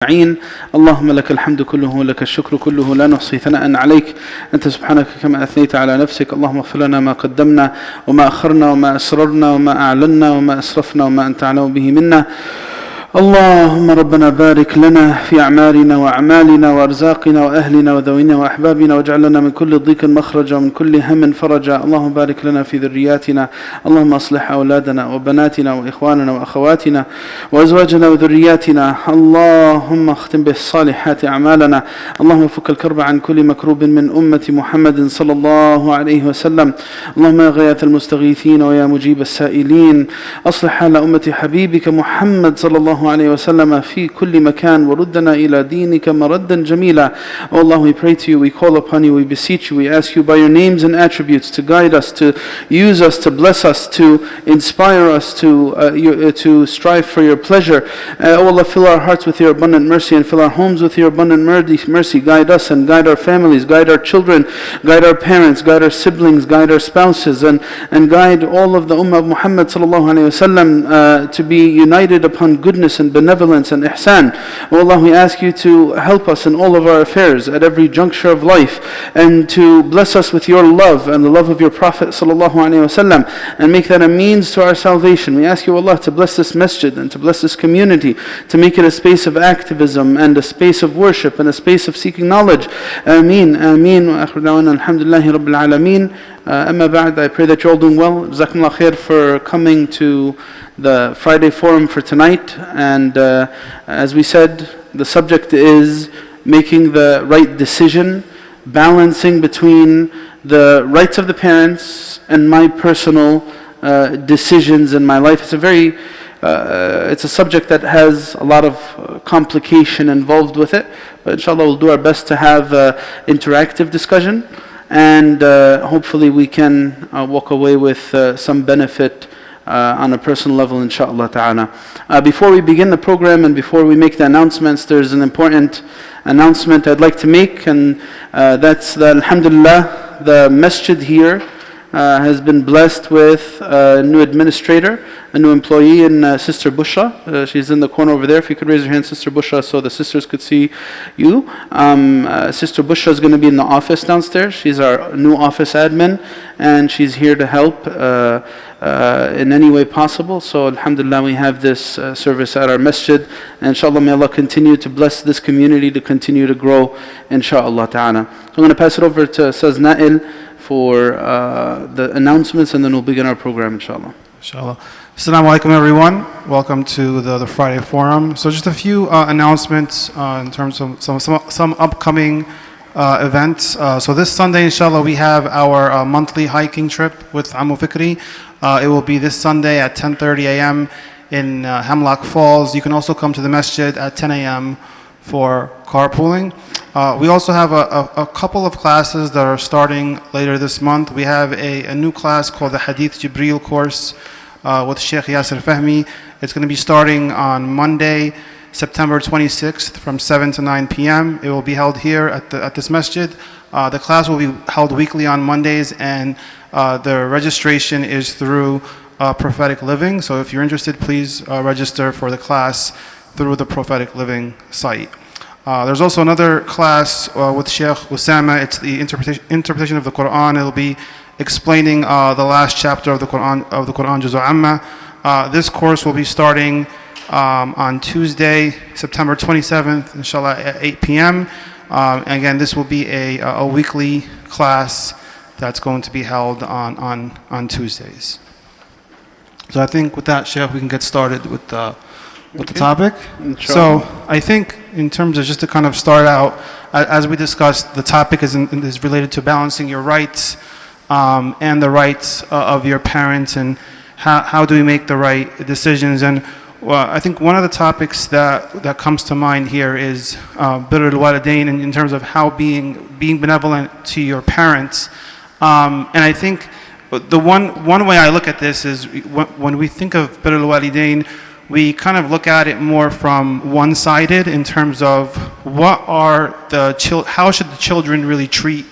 أجمعين اللهم لك الحمد كله ولك الشكر كله لا نحصي ثناء عليك أنت سبحانك كما أثنيت على نفسك اللهم اغفر لنا ما قدمنا وما أخرنا وما أسررنا وما أعلنا وما أسرفنا وما أنت أعلم به منا اللهم ربنا بارك لنا في أعمالنا وأعمالنا وأرزاقنا وأهلنا وذوينا وأحبابنا واجعل لنا من كل ضيق مخرجا ومن كل هم فرجا اللهم بارك لنا في ذرياتنا اللهم أصلح أولادنا وبناتنا وإخواننا وأخواتنا وأزواجنا وذرياتنا اللهم اختم بالصالحات أعمالنا اللهم فك الكرب عن كل مكروب من أمة محمد صلى الله عليه وسلم اللهم يا غياث المستغيثين ويا مجيب السائلين أصلح حال أمة حبيبك محمد صلى الله عليه وسلم في كل مكان وردنا إلى دينك مردا جميلا. Oh Allah, we pray to you, we call upon you, we beseech you, we ask you by your names and attributes to guide us, to use us, to bless us, to inspire us, to strive for your pleasure. Oh Allah, fill our hearts with your abundant mercy and fill our homes with your abundant mercy. Guide us and guide our families, guide our children, guide our parents, guide our siblings, guide our spouses, and guide all of the Ummah of Muhammad sallallahu alayhi wasallam to be united upon goodness and benevolence and ihsan. Oh Allah, we ask you to help us in all of our affairs at every juncture of life and to bless us with your love and the love of your Prophet sallallahu alaihi wasallam and make that a means to our salvation. We ask you, Allah, to bless this masjid and to bless this community, to make it a space of activism and a space of worship and a space of seeking knowledge. Ameen, ameen, wa akhiru da'wana alhamdulillahi rabbil alameen. Amma ba'd, I pray that you're all doing well. Jazakumullah khair for coming to the Friday forum for tonight, and as we said, the subject is making the right decision, balancing between the rights of the parents and my personal decisions in my life. It's a subject that has a lot of complication involved with it, but inshallah we'll do our best to have interactive discussion, and hopefully we can walk away with some benefit on a personal level, inshaAllah ta'ala. Before we begin the program and before we make the announcements, there's an important announcement I'd like to make, and that's that alhamdulillah, the masjid here has been blessed with a new administrator, a new employee in Sister Bushra. She's in the corner over there. If you could raise your hand, Sister Bushra, so the sisters could see you. Sister Bushra is going to be in the office downstairs. She's our new office admin, and she's here to help in any way possible. So alhamdulillah, we have this service at our masjid, and inshallah may Allah continue to bless this community to continue to grow, inshallah ta'ala. So I'm going to pass it over to Saz Nail for the announcements, and then we'll begin our program, inshallah. Inshallah. Assalamu alaikum, everyone. Welcome to the Friday Forum. So just a few announcements in terms of some upcoming events. So this Sunday, inshallah, we have our monthly hiking trip with Ammu Fikri. It will be this Sunday at 10:30 a.m. in Hemlock Falls. You can also come to the masjid at 10 a.m. for carpooling. We also have a couple of classes that are starting later this month. We have a new class called the Hadith Jibril course with Shaykh Yasir Fahmi. It's going to be starting on Monday, September 26th from 7 to 9 p.m. It will be held here at this masjid. The class will be held weekly on Mondays, and the registration is through Prophetic Living. So if you're interested, please register for the class through the Prophetic Living site. There's also another class with Shaykh Osamah. It's the interpretation of the Quran. It'll be explaining the last chapter of the Quran, Juz' Amma. This course will be starting on Tuesday, September 27th, inshallah, at 8 p.m. Again, this will be a weekly class that's going to be held on Tuesdays. So I think with that, Shaykh, we can get started with the topic. So I think in terms of just to kind of start out, as we discussed, the topic is related to balancing your rights and the rights of your parents, and how do we make the right decisions. And I think one of the topics that comes to mind here is birr al-walidain, in terms of how being benevolent to your parents. And I think the one way I look at this is when we think of birr al-walidain, we kind of look at it more from one-sided in terms of how should the children really treat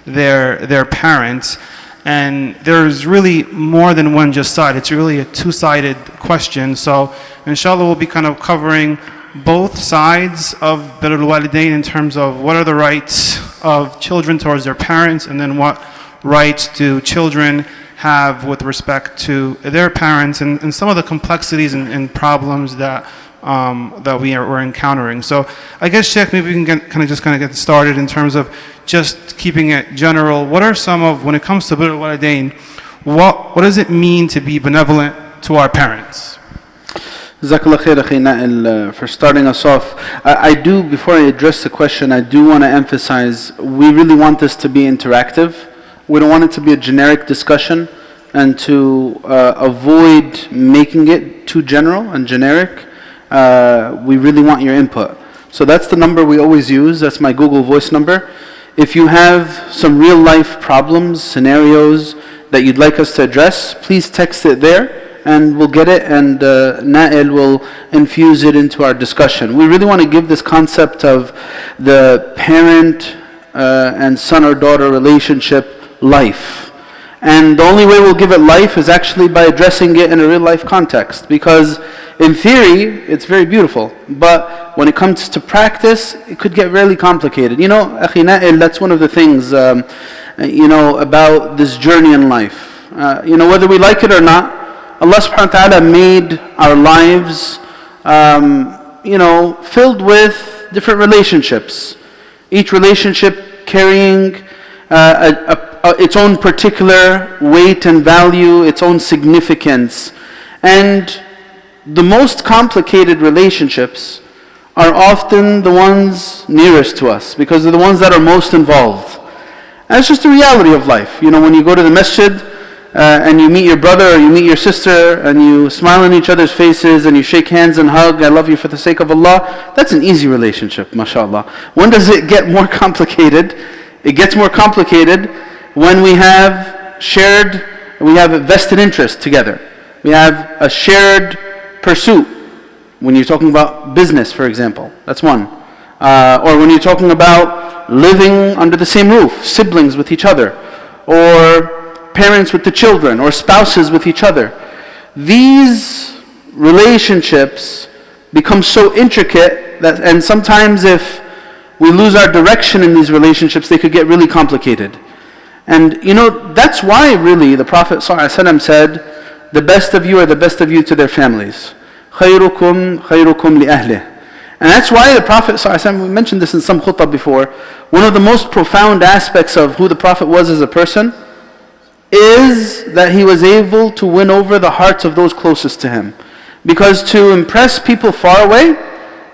their parents. And there's really more than one just side. It's really a two-sided question. So inshallah we'll be kind of covering both sides of Birrul Walidain in terms of what are the rights of children towards their parents, and then what rights do children have with respect to their parents, and some of the complexities and problems that we're encountering. So I guess, Shaykh, maybe we can kind of get started in terms of just keeping it general. What are some of, when it comes to Birrul Walidain, what does it mean to be benevolent to our parents? Jazakallah khair, Akhi Na'il, for starting us off. I do, before I address the question, I do want to emphasize, we really want this to be interactive. We don't want it to be a generic discussion, and to avoid making it too general and generic. We really want your input. So that's the number we always use. That's my Google Voice number. If you have some real life problems, scenarios that you'd like us to address, please text it there, and we'll get it, and Na'il will infuse it into our discussion. We really want to give this concept of the parent and son or daughter relationship life. And the only way we'll give it life is actually by addressing it in a real life context. Because in theory, it's very beautiful. But when it comes to practice, it could get really complicated. You know, Akhi Na'il, that's one of the things, about this journey in life. Whether we like it or not, Allah subhanahu wa ta'ala made our lives, filled with different relationships. Each relationship carrying its own particular weight and value, its own significance. And the most complicated relationships are often the ones nearest to us, because they're the ones that are most involved. And it's just the reality of life. When you go to the masjid, and you meet your brother or you meet your sister, and you smile in each other's faces and you shake hands and hug, I love you for the sake of Allah, that's an easy relationship, mashallah. When does it get more complicated? It gets more complicated when we have a vested interest together. We have a shared pursuit. When you're talking about business, for example, that's one. Or when you're talking about living under the same roof, siblings with each other, or parents with the children, or spouses with each other. These relationships become so intricate and sometimes if we lose our direction in these relationships, they could get really complicated. And that's why really the Prophet ﷺ said, the best of you are the best of you to their families. خَيْرُكُمْ خَيْرُكُمْ لِأَهْلِهِ. And that's why the Prophet ﷺ, we mentioned this in some khutbah before, one of the most profound aspects of who the Prophet was as a person is that he was able to win over the hearts of those closest to him. Because to impress people far away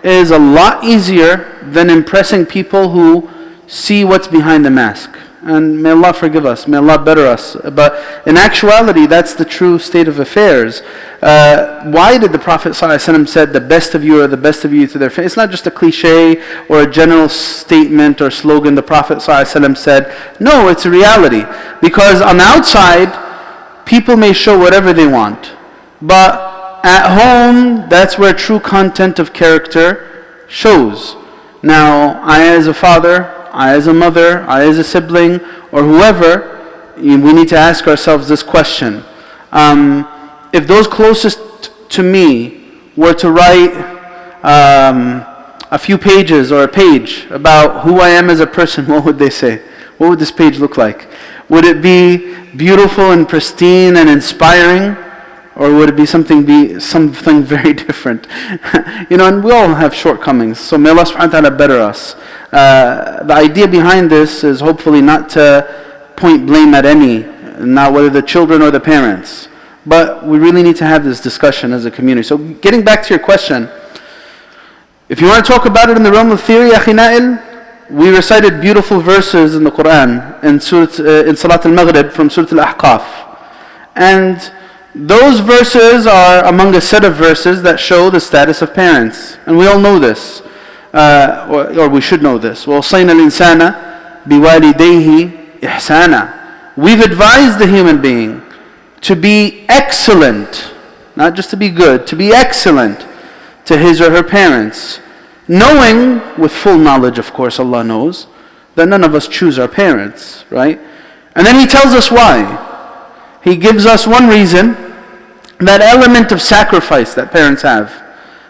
is a lot easier than impressing people who see what's behind the mask. And may Allah forgive us, may Allah better us. But in actuality, that's the true state of affairs. Why did the Prophet ﷺ said, the best of you are the best of you to their family? It's not just a cliche or a general statement or slogan the Prophet ﷺ said. No, it's a reality. Because on the outside, people may show whatever they want. But at home, that's where true content of character shows. Now, I as a father, I as a mother, I as a sibling, or whoever, we need to ask ourselves this question. If those closest to me were to write a few pages or a page about who I am as a person, what would they say? What would this page look like? Would it be beautiful and pristine and inspiring? Or would it be something very different? And we all have shortcomings. So may Allah subhanahu wa ta'ala better us. The idea behind this is hopefully not to point blame at any, not whether the children or the parents. But we really need to have this discussion as a community. So getting back to your question, if you want to talk about it in the realm of theory, Akhi Na'il, we recited beautiful verses in the Quran, in Salat al-Maghrib from Surah Al-Ahqaf. And those verses are among a set of verses that show the status of parents. And we all know this. Or we should know this. وَوَصَّيْنَا الْإِنسَانَ بِوَالِدَيْهِ إِحْسَانًا. We've advised the human being to be excellent, not just to be good, to be excellent to his or her parents. Knowing, with full knowledge of course, Allah knows, that none of us choose our parents, right? And then He tells us why. He gives us one reason, that element of sacrifice that parents have.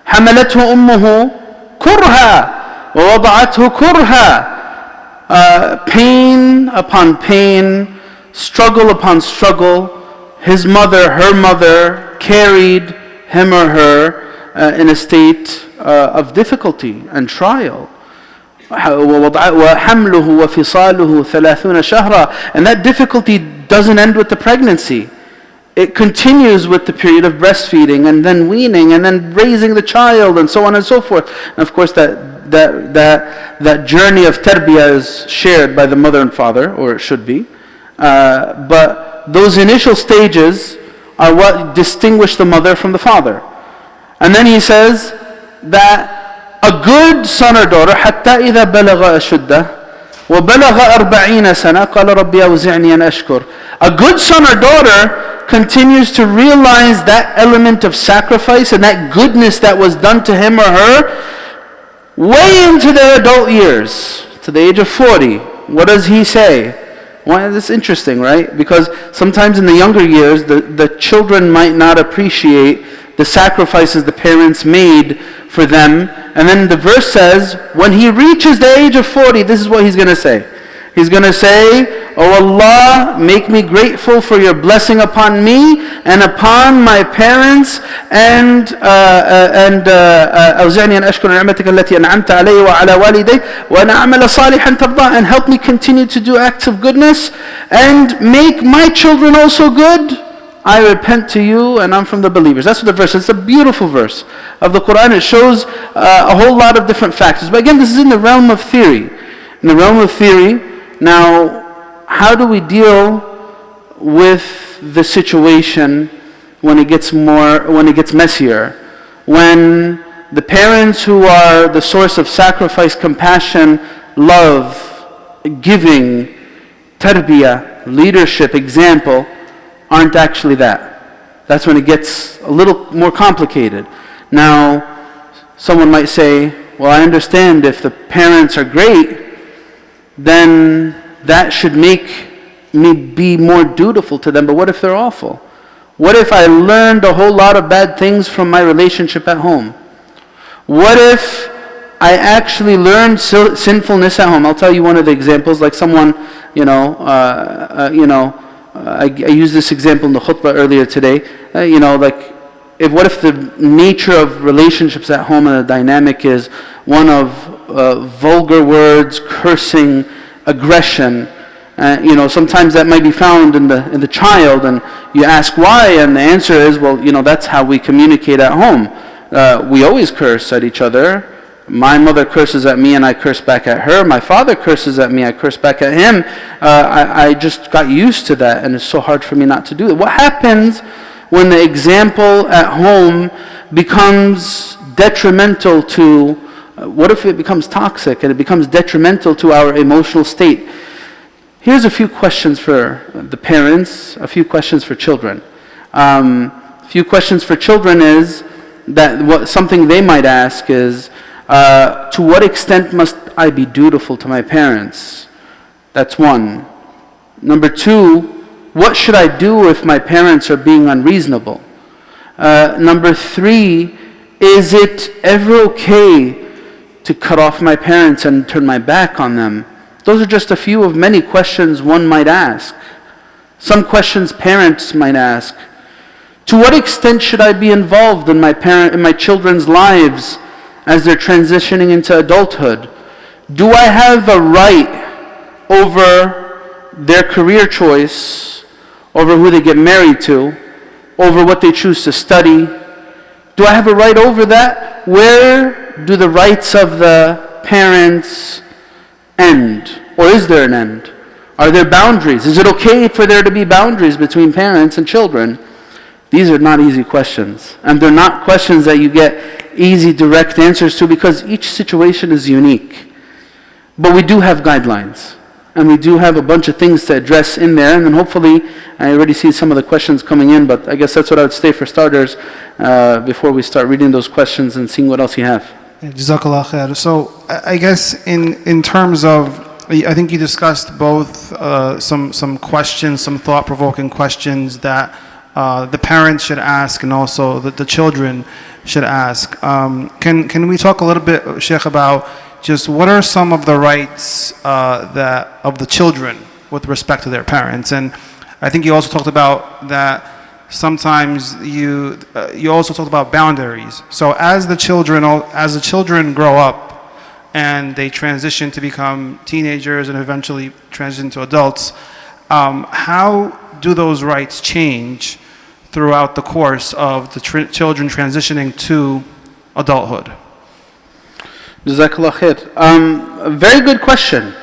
حَمَلَتْهُ أُمُّهُ كرها ووضعته كرها. Pain upon pain, struggle upon struggle. His mother, her mother, carried him or her in a state of difficulty and trial. وَحَمْلُهُ وَفِصَالُهُ 30 شهرا. And that difficulty doesn't end with the pregnancy. It continues with the period of breastfeeding and then weaning and then raising the child and so on and so forth. And of course that journey of tarbiyah is shared by the mother and father, or it should be. But those initial stages are what distinguish the mother from the father. And then he says that a good son or daughter حتى إذا بلغ أشده وبلغ 40 سنة قال ربي أوزعني أن أشكر. A good son or daughter continues to realize that element of sacrifice and that goodness that was done to him or her way into their adult years, to the age of 40. What does he say? Well, that's interesting, right? Because sometimes in the younger years, the children might not appreciate the sacrifices the parents made for them. And then the verse says, when he reaches the age of 40, this is what he's going to say. He's going to say, "O Allah, make me grateful for your blessing upon me and upon my parents, and أوزعني أن أشكر نعمتك التي أنعمت علي وعلى والدي وأن أعمل صالحا ترضاه." And help me continue to do acts of goodness and make my children also good. I repent to you and I'm from the believers. That's what the verse is. It's a beautiful verse of the Quran. It shows a whole lot of different factors. But again, this is in the realm of theory. In the realm of theory, now, how do we deal with the situation when it gets messier? When the parents who are the source of sacrifice, compassion, love, giving, tarbiyah, leadership, example, aren't actually that. That's when it gets a little more complicated. Now, someone might say, well, I understand if the parents are great, then that should make me be more dutiful to them. But what if they're awful? What if I learned a whole lot of bad things from my relationship at home? What if I actually learned sinfulness at home? I'll tell you one of the examples. Like someone, I used this example in the khutbah earlier today. What if the nature of relationships at home and the dynamic is one of vulgar words, cursing, aggression. Sometimes that might be found in the child, and you ask why, and the answer is, well, that's how we communicate at home. We always curse at each other. My mother curses at me and I curse back at her. My father curses at me, I curse back at him. I just got used to that, and it's so hard for me not to do it. What happens when the example at home becomes detrimental to, what if it becomes toxic and it becomes detrimental to our emotional state? Here's a few questions for the parents, a few questions for children. A few questions for children is that something they might ask is, to what extent must I be dutiful to my parents? That's one. Number two, what should I do if my parents are being unreasonable? Number three, is it ever okay to cut off my parents and turn my back on them? Those are just a few of many questions one might ask. Some questions parents might ask. To what extent should I be involved in my children's lives as they're transitioning into adulthood? Do I have a right over their career choice, over who they get married to, over what they choose to study? Do I have a right over that? Where do the rights of the parents end? Or is there an end? Are there boundaries? Is it okay for there to be boundaries between parents and children? These are not easy questions. And they're not questions that you get easy, direct answers to, because each situation is unique. But we do have guidelines. And we do have a bunch of things to address in there. And then hopefully, I already see some of the questions coming in, but I guess that's what I would say for starters, before we start reading those questions and seeing what else you have. Jazakallah khair. So I guess in terms of, I think you discussed both some questions, some thought-provoking questions that the parents should ask and also the children should ask. Can we talk a little bit, Shaykh, about just what are some of the rights of the children with respect to their parents? And I think you also talked about that sometimes you also talked about boundaries. So as the children grow up and they transition to become teenagers and eventually transition to adults, how do those rights change throughout the course of the children transitioning to adulthood? Jazakallah khair. A very good question.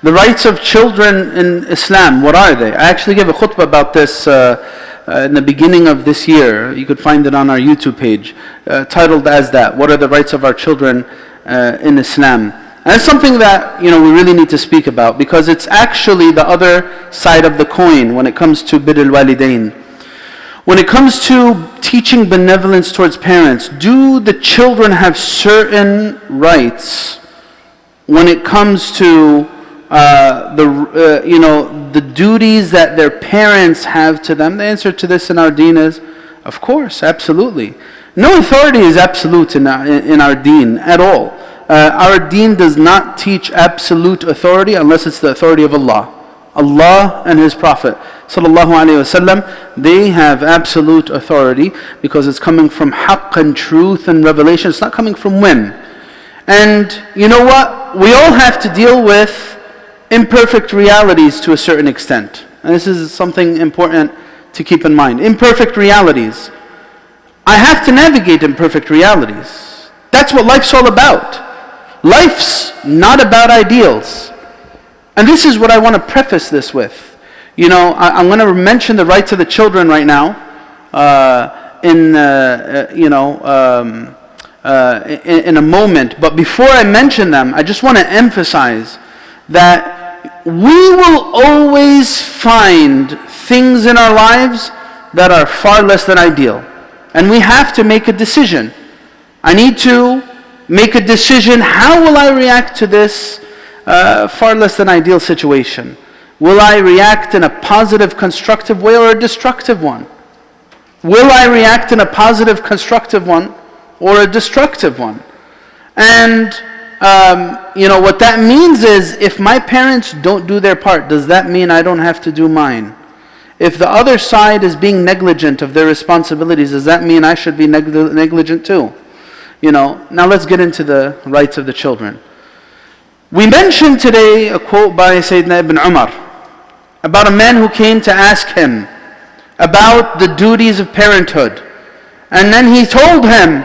The rights of children in Islam, what are they? I actually gave a khutbah about this in the beginning of this year. You could find it on our YouTube page, titled as that, What are the rights of our children in Islam? And it's something that we really need to speak about, because it's actually the other side of the coin when it comes to birrul walidain. When it comes to teaching benevolence towards parents, do the children have certain rights when it comes to the duties that their parents have to them? The answer to this in our deen is, of course, absolutely. No authority is absolute in our deen at all. Our deen does not teach absolute authority unless it's the authority of Allah. Allah and His Prophet sallallahu alaihi wasallam, they have absolute authority because it's coming from haqq and truth and revelation. It's not coming from whim. And you know what? We all have to deal with imperfect realities to a certain extent. And this is something important to keep in mind. Imperfect realities. I have to navigate imperfect realities. That's what life's all about. Life's not about ideals. And this is what I want to preface this with. I'm going to mention the rights of the children right now in a moment. But before I mention them, I just want to emphasize that we will always find things in our lives that are far less than ideal. And we have to make a decision. I need to make a decision. How will I react to this far less than ideal situation? Will I react in a positive, constructive way or a destructive one? Will I react in a positive, constructive one or a destructive one? And what that means is, if my parents don't do their part, does that mean I don't have to do mine? If the other side is being negligent of their responsibilities, does that mean I should be negligent too? Now let's get into the rights of the children. We mentioned today a quote by Sayyidina Ibn Umar about a man who came to ask him about the duties of parenthood. And then he told him,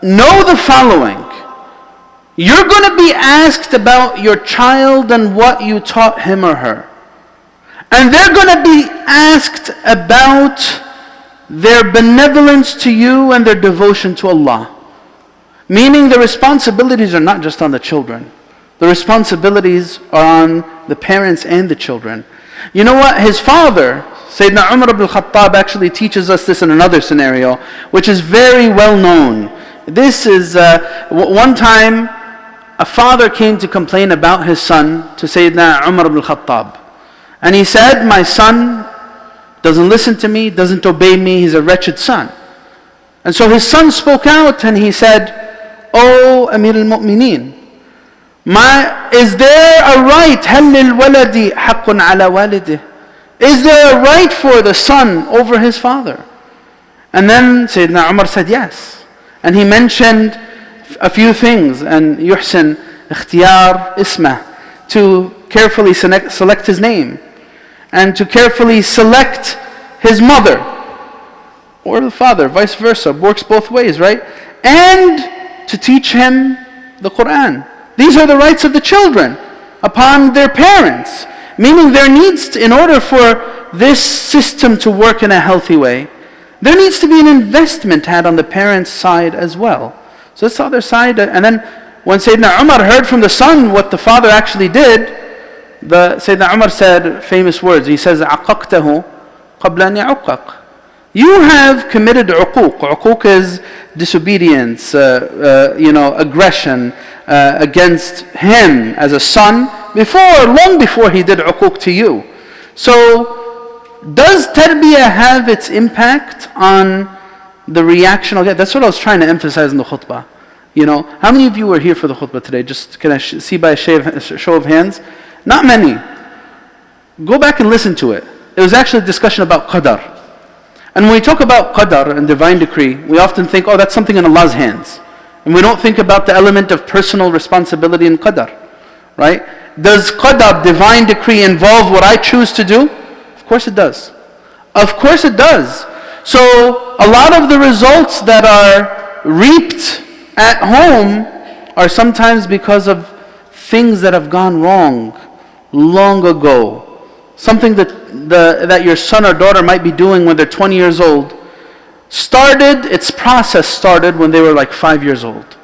know the following. You're going to be asked about your child and what you taught him or her. And they're going to be asked about their benevolence to you and their devotion to Allah. Meaning the responsibilities are not just on the children. The responsibilities are on the parents and the children. You know what? His father, Sayyidina Umar ibn al-Khattab, actually teaches us this in another scenario, which is very well known. This is, one time, a father came to complain about his son to Sayyidina Umar ibn al-Khattab. And he said, my son doesn't listen to me, doesn't obey me, he's a wretched son. And so his son spoke out and he said, "O Amir al-Mu'mineen, is there a right, هَلْ لِلْوَلَدِ حَقٌّ عَلَى وَالِدِهِ? Is there a right for the son over his father?" And then Sayyidina Umar said yes. And he mentioned a few things, and يُحْسِن اختيار اسمه, to carefully select his name, and to carefully select his mother or the father, vice versa, works both ways, right? And to teach him the Quran. These are the rights of the children upon their parents, meaning there needs to, in order for this system to work in a healthy way, there needs to be an investment had on the parents' side as well. So that's the other side. And then when Sayyidina Umar heard from the son what the father actually did, Sayyidina Umar said famous words. He says, عَقَقْتَهُ قَبْلَ أَنْ يَعُقَّقْ. You have committed uquq. Uquq is disobedience, aggression against him as a son long before he did uquq to you. So does tarbiyah have its impact on the reaction I'll get? That's what I was trying to emphasize in the khutbah. You know, how many of you were here for the khutbah today? Just can I see by a show of hands? Not many. Go back and listen to it. It was actually a discussion about qadar. And when we talk about qadar and divine decree, we often think, oh, that's something in Allah's hands. And we don't think about the element of personal responsibility in qadar. Right? Does qadar, divine decree, involve what I choose to do? Of course it does. Of course it does. So a lot of the results that are reaped at home are sometimes because of things that have gone wrong long ago. Something that your son or daughter might be doing when they're 20 years old its process started when they were like 5 years old.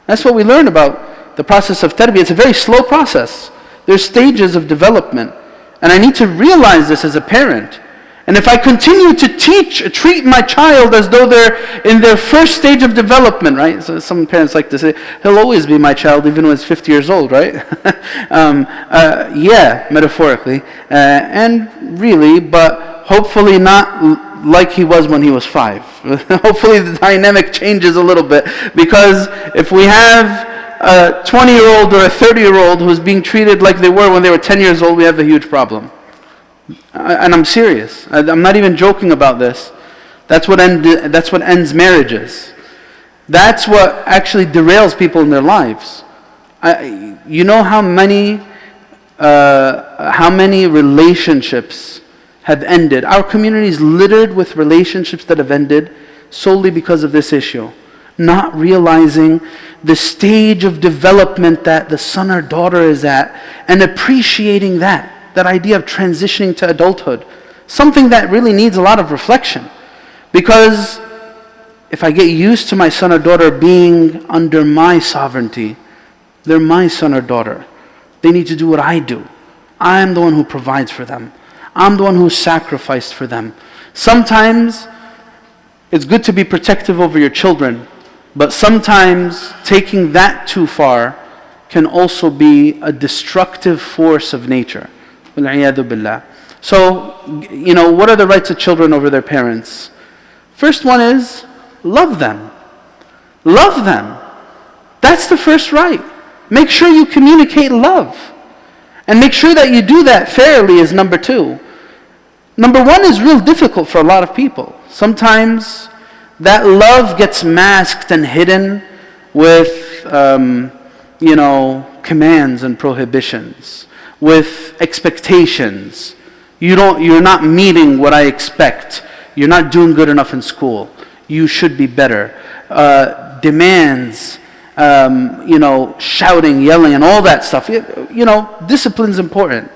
That's what we learn about the process of tarbiyah. It's a very slow process. There's stages of development. And I need to realize this as a parent. And if I continue to treat my child as though they're in their first stage of development, right? So some parents like to say, he'll always be my child even when he's 50 years old, right? Yeah, metaphorically. And really, but hopefully not like he was when he was 5. Hopefully the dynamic changes a little bit. Because if we have a 20-year-old or a 30-year-old who's being treated like they were when they were 10 years old, we have a huge problem. And I'm serious. I'm not even joking about this. That's what ends marriages. That's what actually derails people in their lives. You know how many relationships have ended? Our community is littered with relationships that have ended solely because of this issue. Not realizing the stage of development that the son or daughter is at and appreciating that idea of transitioning to adulthood. Something that really needs a lot of reflection. Because if I get used to my son or daughter being under my sovereignty, they're my son or daughter. They need to do what I do. I'm the one who provides for them. I'm the one who sacrificed for them. Sometimes it's good to be protective over your children, but sometimes taking that too far can also be a destructive force of nature. So, what are the rights of children over their parents? First one is, love them. Love them. That's the first right. Make sure you communicate love. And make sure that you do that fairly is number 2. Number 1 is real difficult for a lot of people. Sometimes that love gets masked and hidden with, commands and prohibitions, with expectations. You're not meeting what I expect. You're not doing good enough in school. You should be better. Demands, shouting, yelling, and all that stuff. Discipline's important.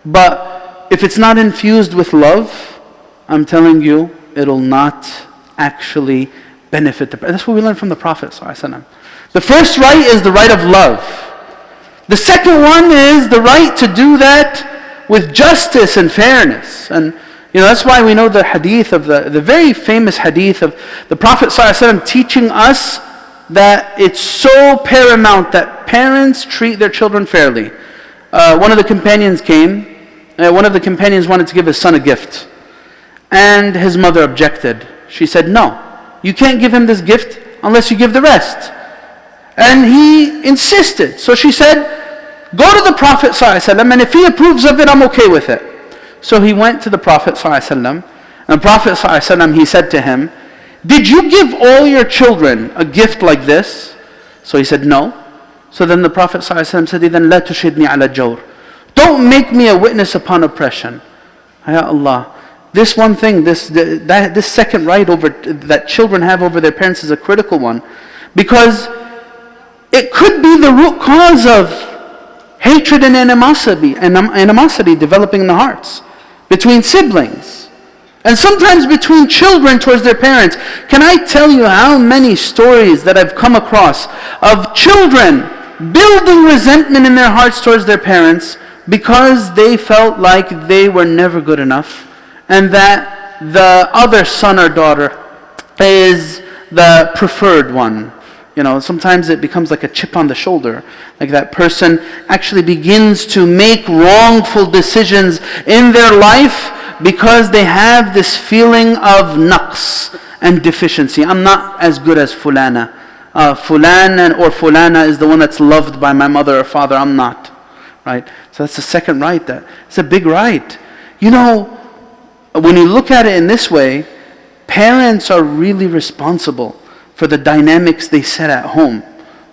But if it's not infused with love, I'm telling you, it'll not actually benefit the person. That's what we learned from the Prophet ﷺ. The first right is the right of love. The second one is the right to do that with justice and fairness. And that's why we know the hadith of the very famous hadith of the Prophet ﷺ teaching us that it's so paramount that parents treat their children fairly. One of the companions came. One of the companions wanted to give his son a gift. And his mother objected. She said, no, you can't give him this gift unless you give the rest. And he insisted. So she said, go to the Prophet ﷺ, and if he approves of it, I'm okay with it. So he went to the Prophet ﷺ, and the Prophet ﷺ, he said to him, did you give all your children a gift like this? So he said, no. So then the Prophet ﷺ said, then la tushidni ala jawr. Don't make me a witness upon oppression. Ya Allah. This one thing, this second right that children have over their parents is a critical one. Because it could be the root cause of hatred and animosity developing in the hearts between siblings, and sometimes between children towards their parents. Can I tell you how many stories that I've come across of children building resentment in their hearts towards their parents because they felt like they were never good enough, and that the other son or daughter is the preferred one. Sometimes it becomes like a chip on the shoulder. Like that person actually begins to make wrongful decisions in their life Because they have this feeling of naqs and deficiency. I'm not as good as fulana. Fulan or fulana is the one that's loved by my mother or father. I'm not. Right? So that's the second right. It's a big right. You know, when you look at it in this way, parents are really responsible for the dynamics they set at home.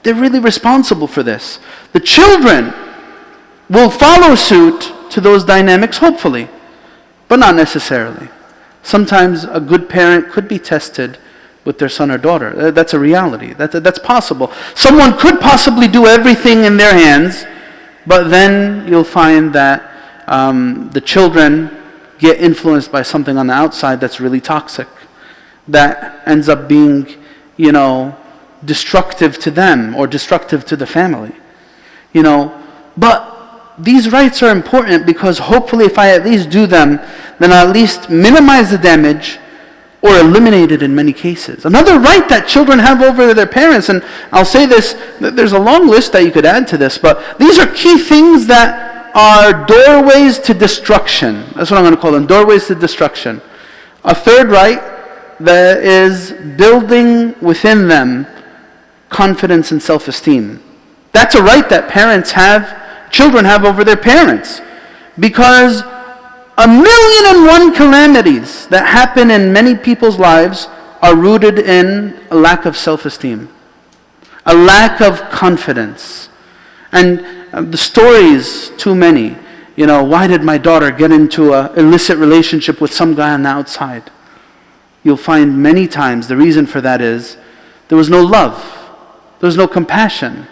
They're really responsible for this. The children will follow suit to those dynamics, hopefully, but not necessarily. Sometimes a good parent could be tested with their son or daughter. That's a reality. That's possible. Someone could possibly do everything in their hands, but then you'll find that the children get influenced by something on the outside that's really toxic, that ends up being, destructive to them or destructive to the family. But these rights are important because hopefully if I at least do them, then I'll at least minimize the damage or eliminate it in many cases. Another right that children have over their parents, and I'll say this, there's a long list that you could add to this, but these are key things that are doorways to destruction. That's what I'm going to call them, doorways to destruction. A third right that is building within them confidence and self-esteem. That's a right that children have over their parents. Because 1,000,001 calamities that happen in many people's lives are rooted in a lack of self-esteem, a lack of confidence. And the stories, too many. Why did my daughter get into an illicit relationship with some guy on the outside? You'll find many times the reason for that is there was no love. There was no compassion.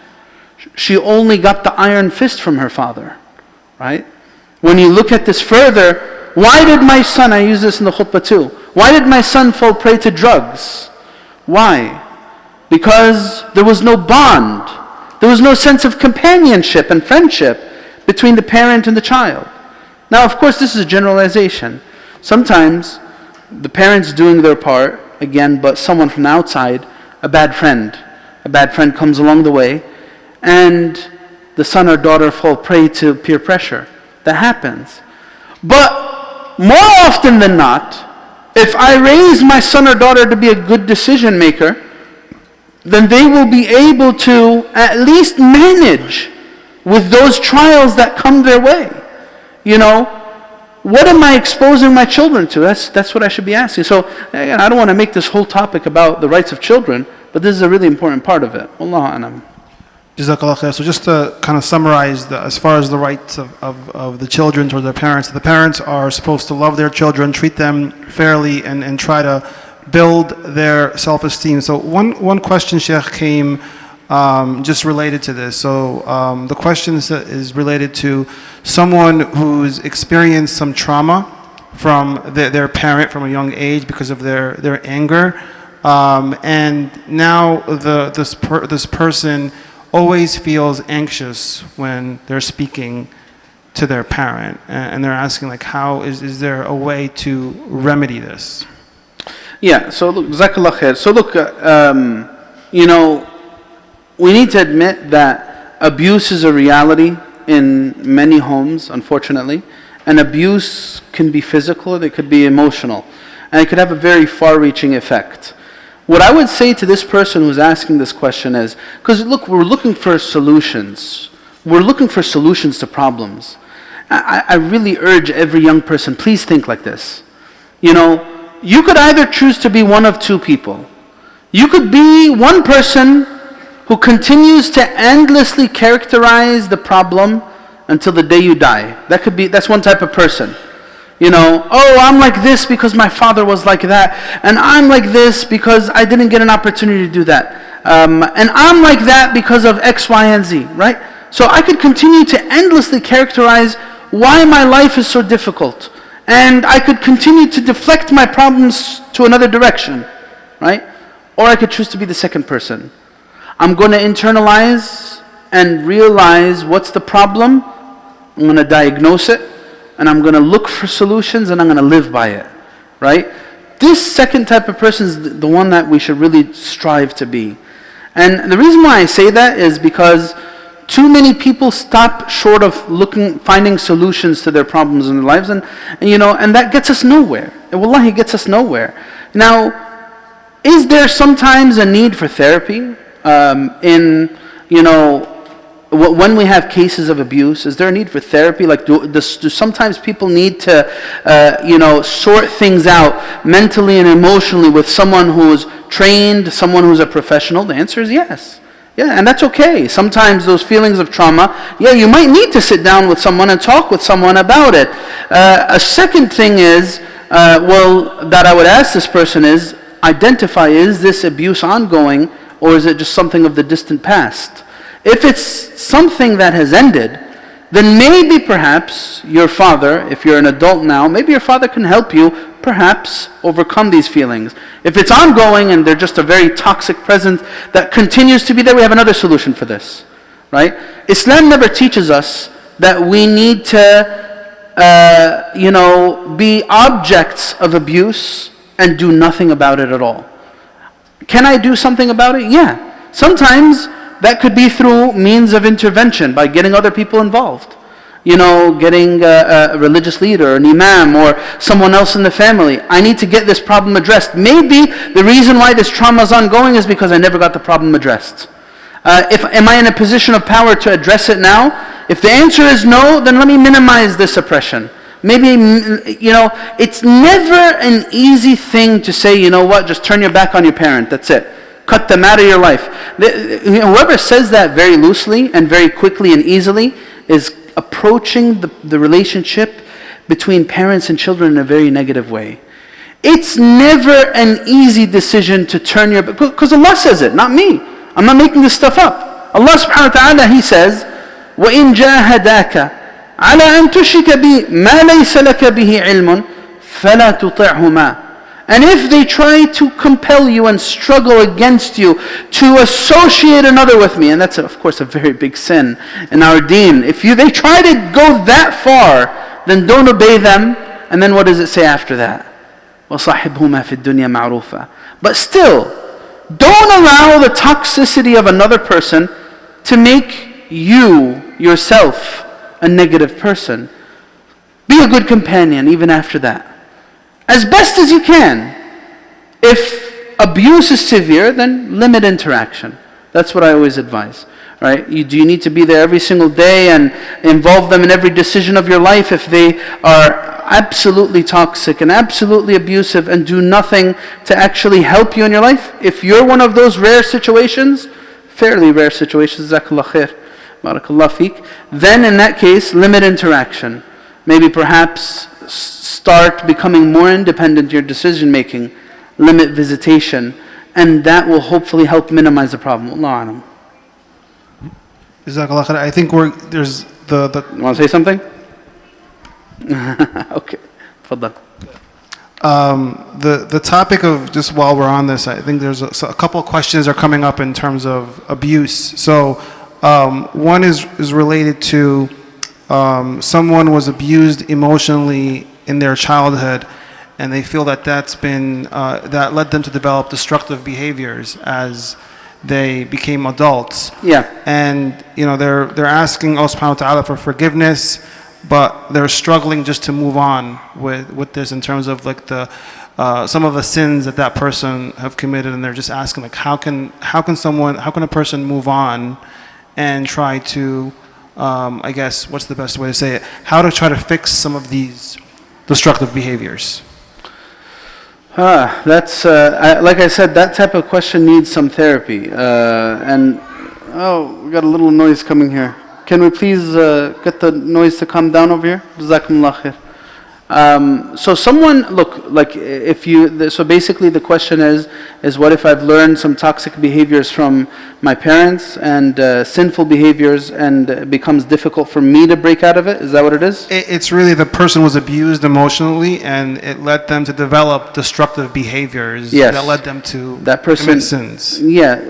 She only got the iron fist from her father. Right? When you look at this further, why did my son, I use this in the khutbah too, why did my son fall prey to drugs? Why? Because there was no bond. There was no sense of companionship and friendship between the parent and the child. Now, of course, this is a generalization. Sometimes the parent's doing their part, again, but someone from the outside, a bad friend comes along the way, and the son or daughter fall prey to peer pressure. That happens. But more often than not, if I raise my son or daughter to be a good decision maker, then they will be able to at least manage with those trials that come their way. What am I exposing my children to? That's what I should be asking. So again, I don't want to make this whole topic about the rights of children, but this is a really important part of it. Wallahu a'lam. Jazakallah khair. So just to kind of summarize, as far as the rights of the children toward their parents, the parents are supposed to love their children, treat them fairly, and try to build their self-esteem. So one question, Shaykh, came just related to this. So the question is related to someone who's experienced some trauma from their parent from a young age because of their anger, and now this person always feels anxious when they're speaking to their parent, and they're asking, like, how is there a way to remedy this? Yeah, so look, Jazakallah khair. So look, we need to admit that abuse is a reality in many homes, unfortunately. And abuse can be physical, it could be emotional. And it could have a very far-reaching effect. What I would say to this person who's asking this question is, because look, we're looking for solutions. We're looking for solutions to problems. I really urge every young person, please think like this. You could either choose to be one of two people. You could be one person who continues to endlessly characterize the problem until the day you die. That's one type of person. I'm like this because my father was like that, and I'm like this because I didn't get an opportunity to do that, and I'm like that because of X, Y, and Z, right? So I could continue to endlessly characterize why my life is so difficult, and I could continue to deflect my problems to another direction, right? Or I could choose to be the second person. I'm going to internalize and realize what's the problem. I'm going to diagnose it, and I'm going to look for solutions, and I'm going to live by it, right? This second type of person is the one that we should really strive to be. And the reason why I say that is because too many people stop short of finding solutions to their problems in their lives, and that gets us nowhere. Wallahi, gets us nowhere. Now, is there sometimes a need for therapy when we have cases of abuse? Is there a need for therapy? Like, do sometimes people need to, sort things out mentally and emotionally with someone who's trained, someone who's a professional? The answer is yes. Yeah, and that's okay. Sometimes those feelings of trauma, you might need to sit down with someone and talk with someone about it. A second thing is, that I would ask this person is, identify, is this abuse ongoing, or is it just something of the distant past? If it's something that has ended, then maybe perhaps your father, if you're an adult now, maybe your father can help you perhaps overcome these feelings. If it's ongoing and they're just a very toxic presence that continues to be there, we have another solution for this, right? Islam never teaches us that we need to, be objects of abuse and do nothing about it at all. Can I do something about it? Yeah. Sometimes that could be through means of intervention, by getting other people involved. Getting a religious leader, an imam, or someone else in the family. I need to get this problem addressed. Maybe the reason why this trauma is ongoing is because I never got the problem addressed. Am I in a position of power to address it now? If the answer is no, then let me minimize this oppression. Maybe, it's never an easy thing to say, just turn your back on your parent, that's it. Cut them out of your life. Whoever says that very loosely and very quickly and easily is approaching the relationship between parents and children in a very negative way. It's never an easy decision to turn your back, because Allah says it, not me. I'm not making this stuff up. Allah subhanahu wa ta'ala, He says, وَإِن جَاهَدَاكَ على أن تشرك بي ما ليس لك به علم فلا تطعهما. And if they try to compel you and struggle against you to associate another with me, and that's of course a very big sin in our deen. If they try to go that far, then don't obey them. And then what does it say after that? وَصَحِبْهُمَا فِي الدُّنْيَا مَعْرُوفًا. But still, don't allow the toxicity of another person to make you, yourself, a negative person. Be a good companion even after that, as best as you can. If abuse is severe, then limit interaction. That's what I always advise, right? Do you need to be there every single day and involve them in every decision of your life if they are absolutely toxic and absolutely abusive and do nothing to actually help you in your life? If you're one of those rare situations, fairly rare situations, Jazakallah khair, Barakallah feek, then in that case, limit interaction. Maybe perhaps start becoming more independent in your decision making, limit visitation, and that will hopefully help minimize the problem. Allah alam. Jazakallah khair. I think there's the You want to say something? Okay. Tfaddal. The topic of, just while we're on this, I think there's a couple of questions are coming up in terms of abuse. So one is related to someone was abused emotionally in their childhood, and they feel that that led them to develop destructive behaviors as they became adults. Yeah. And they're asking Allah subhanahu wa ta'ala for forgiveness, but they're struggling just to move on with this in terms of like some of the sins that person have committed, and they're just asking like how can a person move on and try to I guess, what's the best way to say it, how to try to fix some of these destructive behaviors? That's like I said, that type of question needs some therapy. We got a little noise coming here. Can we please get the noise to calm down over here? Jazakumullah khair. So someone, so basically the question is what if I've learned some toxic behaviors from my parents and sinful behaviors, and it becomes difficult for me to break out of it? Is that what it is? It's really the person was abused emotionally, and it led them to develop destructive behaviors. Yes. That led them to commit sins. Yeah,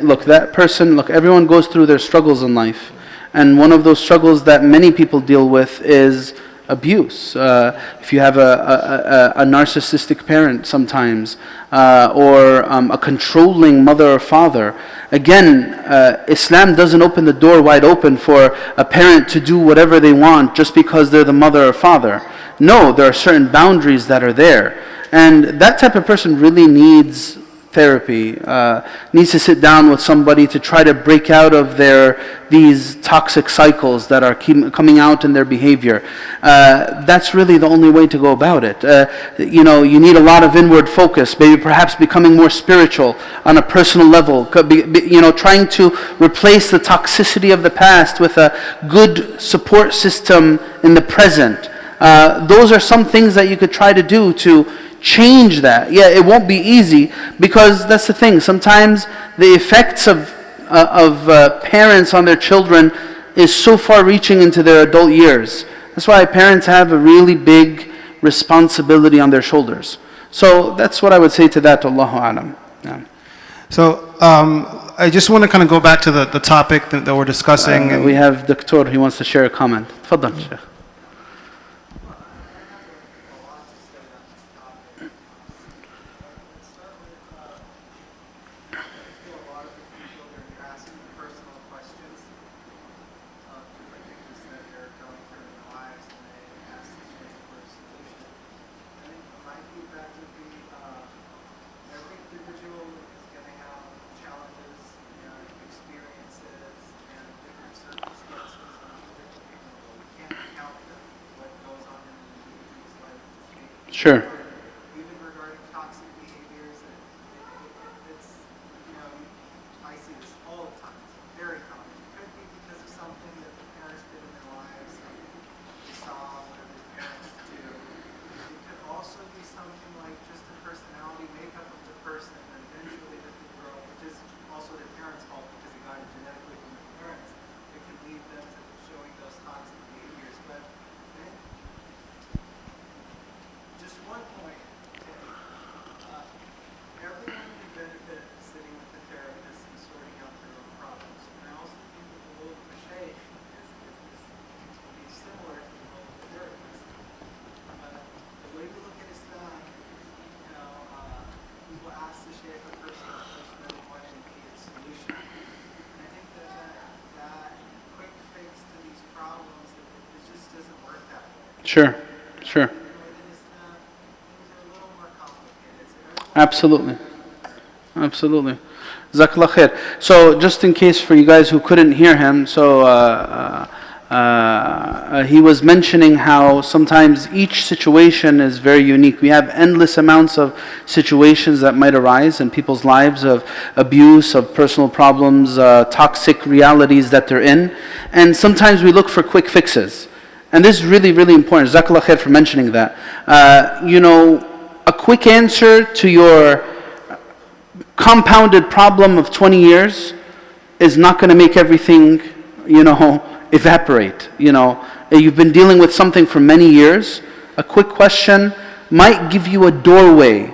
everyone goes through their struggles in life. And one of those struggles that many people deal with is abuse. If you have a narcissistic parent sometimes, or a controlling mother or father, Again, Islam doesn't open the door wide open for a parent to do whatever they want just because they're the mother or father. No, there are certain boundaries that are there. And that type of person really needs therapy, needs to sit down with somebody to try to break out of these toxic cycles that are coming out in their behavior. That's really the only way to go about it. You need a lot of inward focus, maybe perhaps becoming more spiritual on a personal level, trying to replace the toxicity of the past with a good support system in the present. Those are some things that you could try to do to change that. Yeah, it won't be easy, because that's the thing. Sometimes the effects of parents on their children is so far reaching into their adult years. That's why parents have a really big responsibility on their shoulders. So that's what I would say to that. Allahu Alam. Yeah. So I just want to kind of go back to the topic that we're discussing. We have Dr. He wants to share a comment. Tfaddal, Shaykh. Sure. Even regarding toxic behaviors, it's, I see this all the time. It's very common. It could be because of something that the parents did in their lives, something they saw one of their parents do. It could also be something like just the personality makeup of the person, and eventually that they grow, which is also their parents' fault because they got it genetically from their parents. It can lead them to showing those toxic behaviors. But just one point, everyone can benefit sitting with the therapist and sorting out their own problems. And I also think that the role of the Shaykh is similar to the role of the therapist. The way we look at Islam, people ask the Shaykh a personal question and what an immediate solution. And I think that quick fix to these problems, it just doesn't work that way. Sure. Absolutely. Jazakallah khair. So just in case for you guys who couldn't hear him, so he was mentioning how sometimes each situation is very unique. We have endless amounts of situations that might arise in people's lives of abuse, of personal problems, toxic realities that they're in. And sometimes we look for quick fixes. And this is really, really important. Jazakallah khair for mentioning that. A quick answer to your compounded problem of 20 years is not going to make everything, evaporate. You've been dealing with something for many years. A quick question might give you a doorway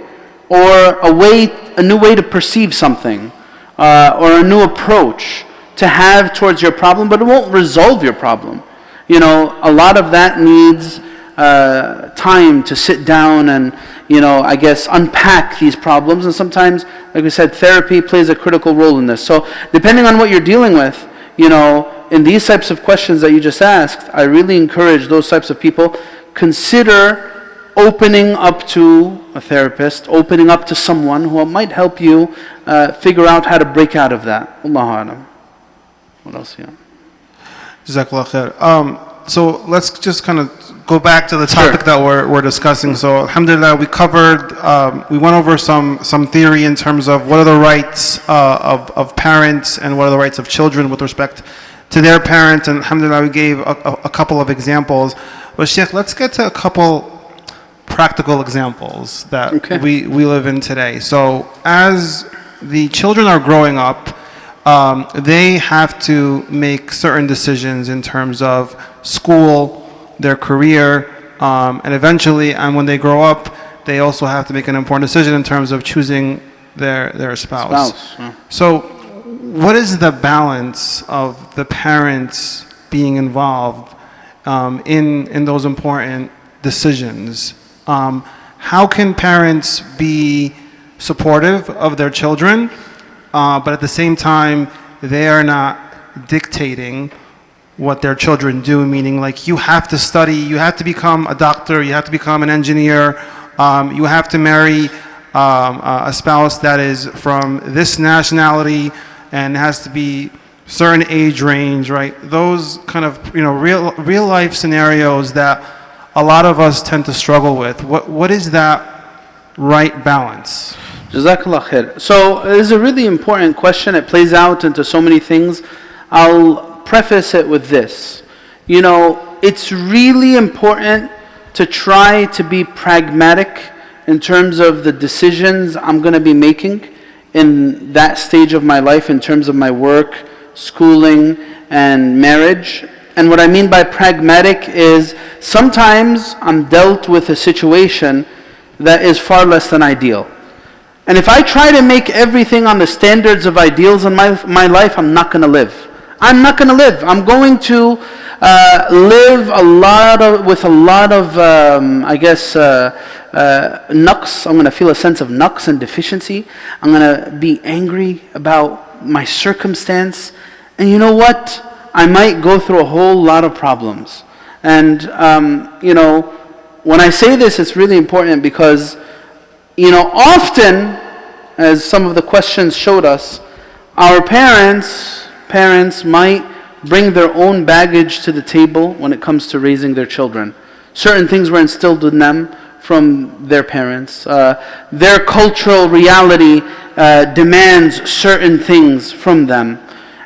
or a new way to perceive something or a new approach to have towards your problem, but it won't resolve your problem. A lot of that needs time to sit down and, unpack these problems. And sometimes, like we said, therapy plays a critical role in this. So depending on what you're dealing with, in these types of questions that you just asked, I really encourage those types of people, consider opening up to a therapist, opening up to someone who might help you figure out how to break out of that. Allahu Alam. What else? Yeah. Jazakallah khair. So let's just kind of go back to the topic that we're discussing. So alhamdulillah, we went over some theory in terms of what are the rights of parents and what are the rights of children with respect to their parents. And alhamdulillah, we gave a couple of examples. But Shaykh, let's get to a couple practical examples that we live in today. So as the children are growing up, they have to make certain decisions in terms of school, their career, and eventually, and when they grow up, they also have to make an important decision in terms of choosing their spouse. Yeah. So what is the balance of the parents being involved in those important decisions? How can parents be supportive of their children but at the same time, they are not dictating what their children do, meaning like you have to study, you have to become a doctor, you have to become an engineer, you have to marry a spouse that is from this nationality and has to be certain age range, right? Those kind of real life scenarios that a lot of us tend to struggle with. What is that right balance? Jazakallah khair. So it is a really important question. It plays out into so many things. I'll preface it with this. It's really important to try to be pragmatic in terms of the decisions I'm going to be making in that stage of my life, in terms of my work, schooling, and marriage. And what I mean by pragmatic is sometimes I'm dealt with a situation that is far less than ideal. And if I try to make everything on the standards of ideals in my life, I'm not going to live. I'm not going to live. I'm going to live with a lot of naqs. I'm going to feel a sense of naqs and deficiency. I'm going to be angry about my circumstance. And you know what? I might go through a whole lot of problems. And, when I say this, it's really important because, often, as some of the questions showed us, our parents might bring their own baggage to the table when it comes to raising their children. Certain things were instilled in them from their parents. Their cultural reality demands certain things from them.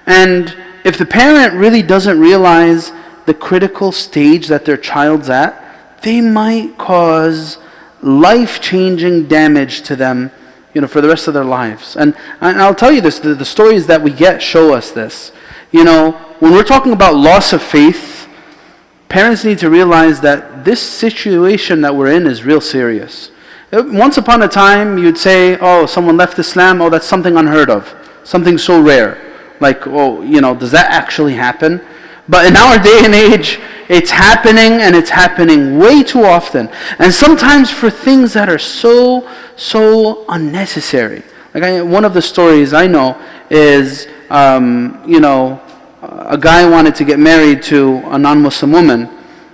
And if the parent really doesn't realize the critical stage that their child's at, they might cause life-changing damage to them, for the rest of their lives. And I'll tell you this, the stories that we get show us this. When we're talking about loss of faith, parents need to realize that this situation that we're in is real serious. Once upon a time, you'd say, oh, someone left Islam, oh, that's something unheard of, something so rare. Like, does that actually happen? But in our day and age, it's happening, and it's happening way too often. And sometimes for things that are so unnecessary. Like one of the stories I know is, a guy wanted to get married to a non-Muslim woman,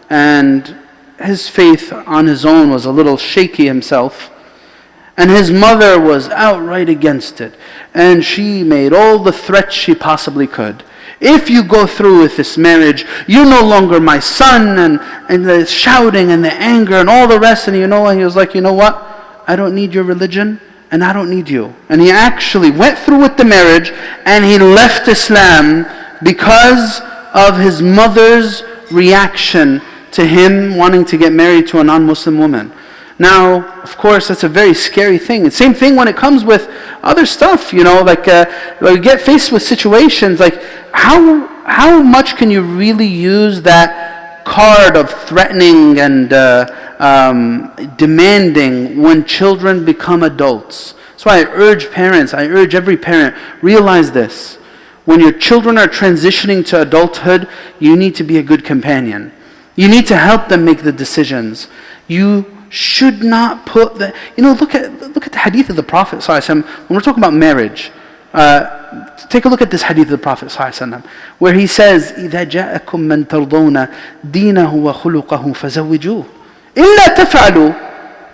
and his faith on his own was a little shaky himself. And his mother was outright against it. And she made all the threats she possibly could. If you go through with this marriage, you're no longer my son, and the shouting and the anger and all the rest. And he was like, you know what? I don't need your religion, and I don't need you. And he actually went through with the marriage, and he left Islam because of his mother's reaction to him wanting to get married to a non-Muslim woman. Now, of course, that's a very scary thing. The same thing when it comes with other stuff, we get faced with situations like how much can you really use that card of threatening and demanding when children become adults? That's why I urge parents, I urge every parent, realize this. When your children are transitioning to adulthood, you need to be a good companion. You need to help them make the decisions. You should not put the... look at the hadith of the Prophet ﷺ. When we're talking about marriage, take a look at this hadith of the Prophet ﷺ, where he says, إِذَا جَاءَكُم مَّن تَرْضَوْنَ دِينَهُ وَخُلُقَهُ فَزَوِّجُوهُ إِلَّا تَفْعَلُوا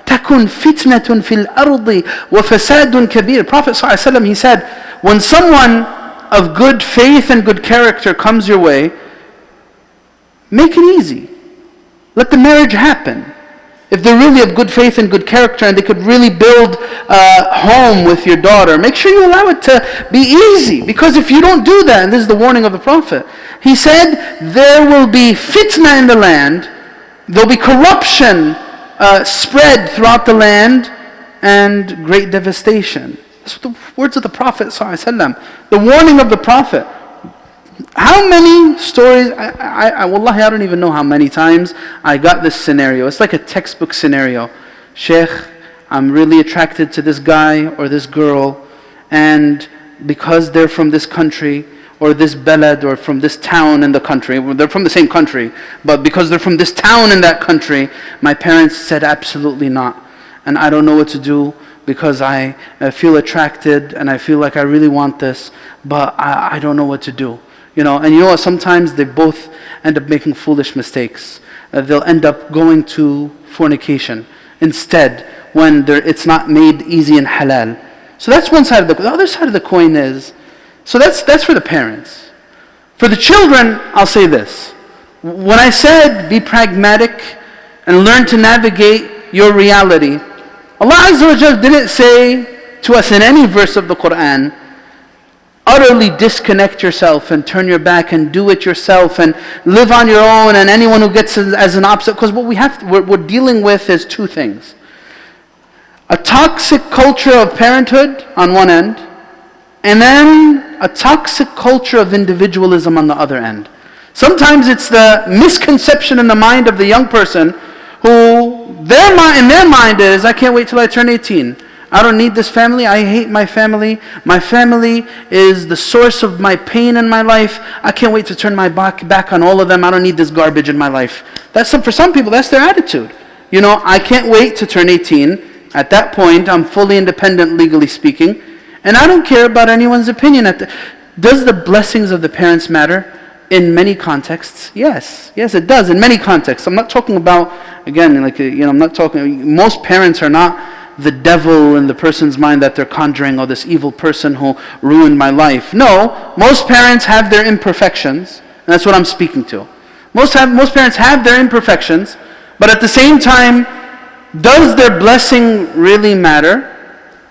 تَكُنْ فِتْنَةٌ فِي الْأَرْضِ وَفَسَادٌ كَبِيرٌ. Prophet ﷺ, he said, when someone of good faith and good character comes your way, make it easy. Let the marriage happen. If they're really of good faith and good character and they could really build a home with your daughter, make sure you allow it to be easy. Because if you don't do that, and this is the warning of the Prophet, he said, there will be fitna in the land, there'll be corruption spread throughout the land, and great devastation. That's what the words of the Prophet ﷺ, the warning of the Prophet. How many stories, wallahi, I don't even know how many times I got this scenario. It's like a textbook scenario. Shaykh, I'm really attracted to this guy or this girl, and because they're from this country, or this balad, or from this town in the country, they're from the same country, but because they're from this town in that country, my parents said absolutely not. And I don't know what to do, because I feel attracted and I feel like I really want this, but I don't know what to do. You know, and you know what, sometimes they both end up making foolish mistakes. They'll end up going to fornication instead when it's not made easy and halal. So that's one side of the other side of the coin is, so that's for the parents. For the children, I'll say this. When I said be pragmatic and learn to navigate your reality, Allah Azza wa Jal didn't say to us in any verse of the Qur'an, utterly disconnect yourself and turn your back and do it yourself and live on your own, and anyone who gets as an obstacle. Because what we're dealing with is two things. A toxic culture of parenthood on one end, and then a toxic culture of individualism on the other end. Sometimes it's the misconception in the mind of the young person who in their mind is, I can't wait till I turn 18. I don't need this family. I hate my family. My family is the source of my pain in my life. I can't wait to turn my back on all of them. I don't need this garbage in my life. For some people, that's their attitude. You know, I can't wait to turn 18. At that point, I'm fully independent, legally speaking. And I don't care about anyone's opinion. Does the blessings of the parents matter? In many contexts, yes. Yes, it does. In many contexts. I'm not talking about, again, I'm not talking, most parents are not the devil in the person's mind that they're conjuring, or this evil person who ruined my life. No, most parents have their imperfections, and that's what I'm speaking to. Most parents have their imperfections, but at the same time, does their blessing really matter?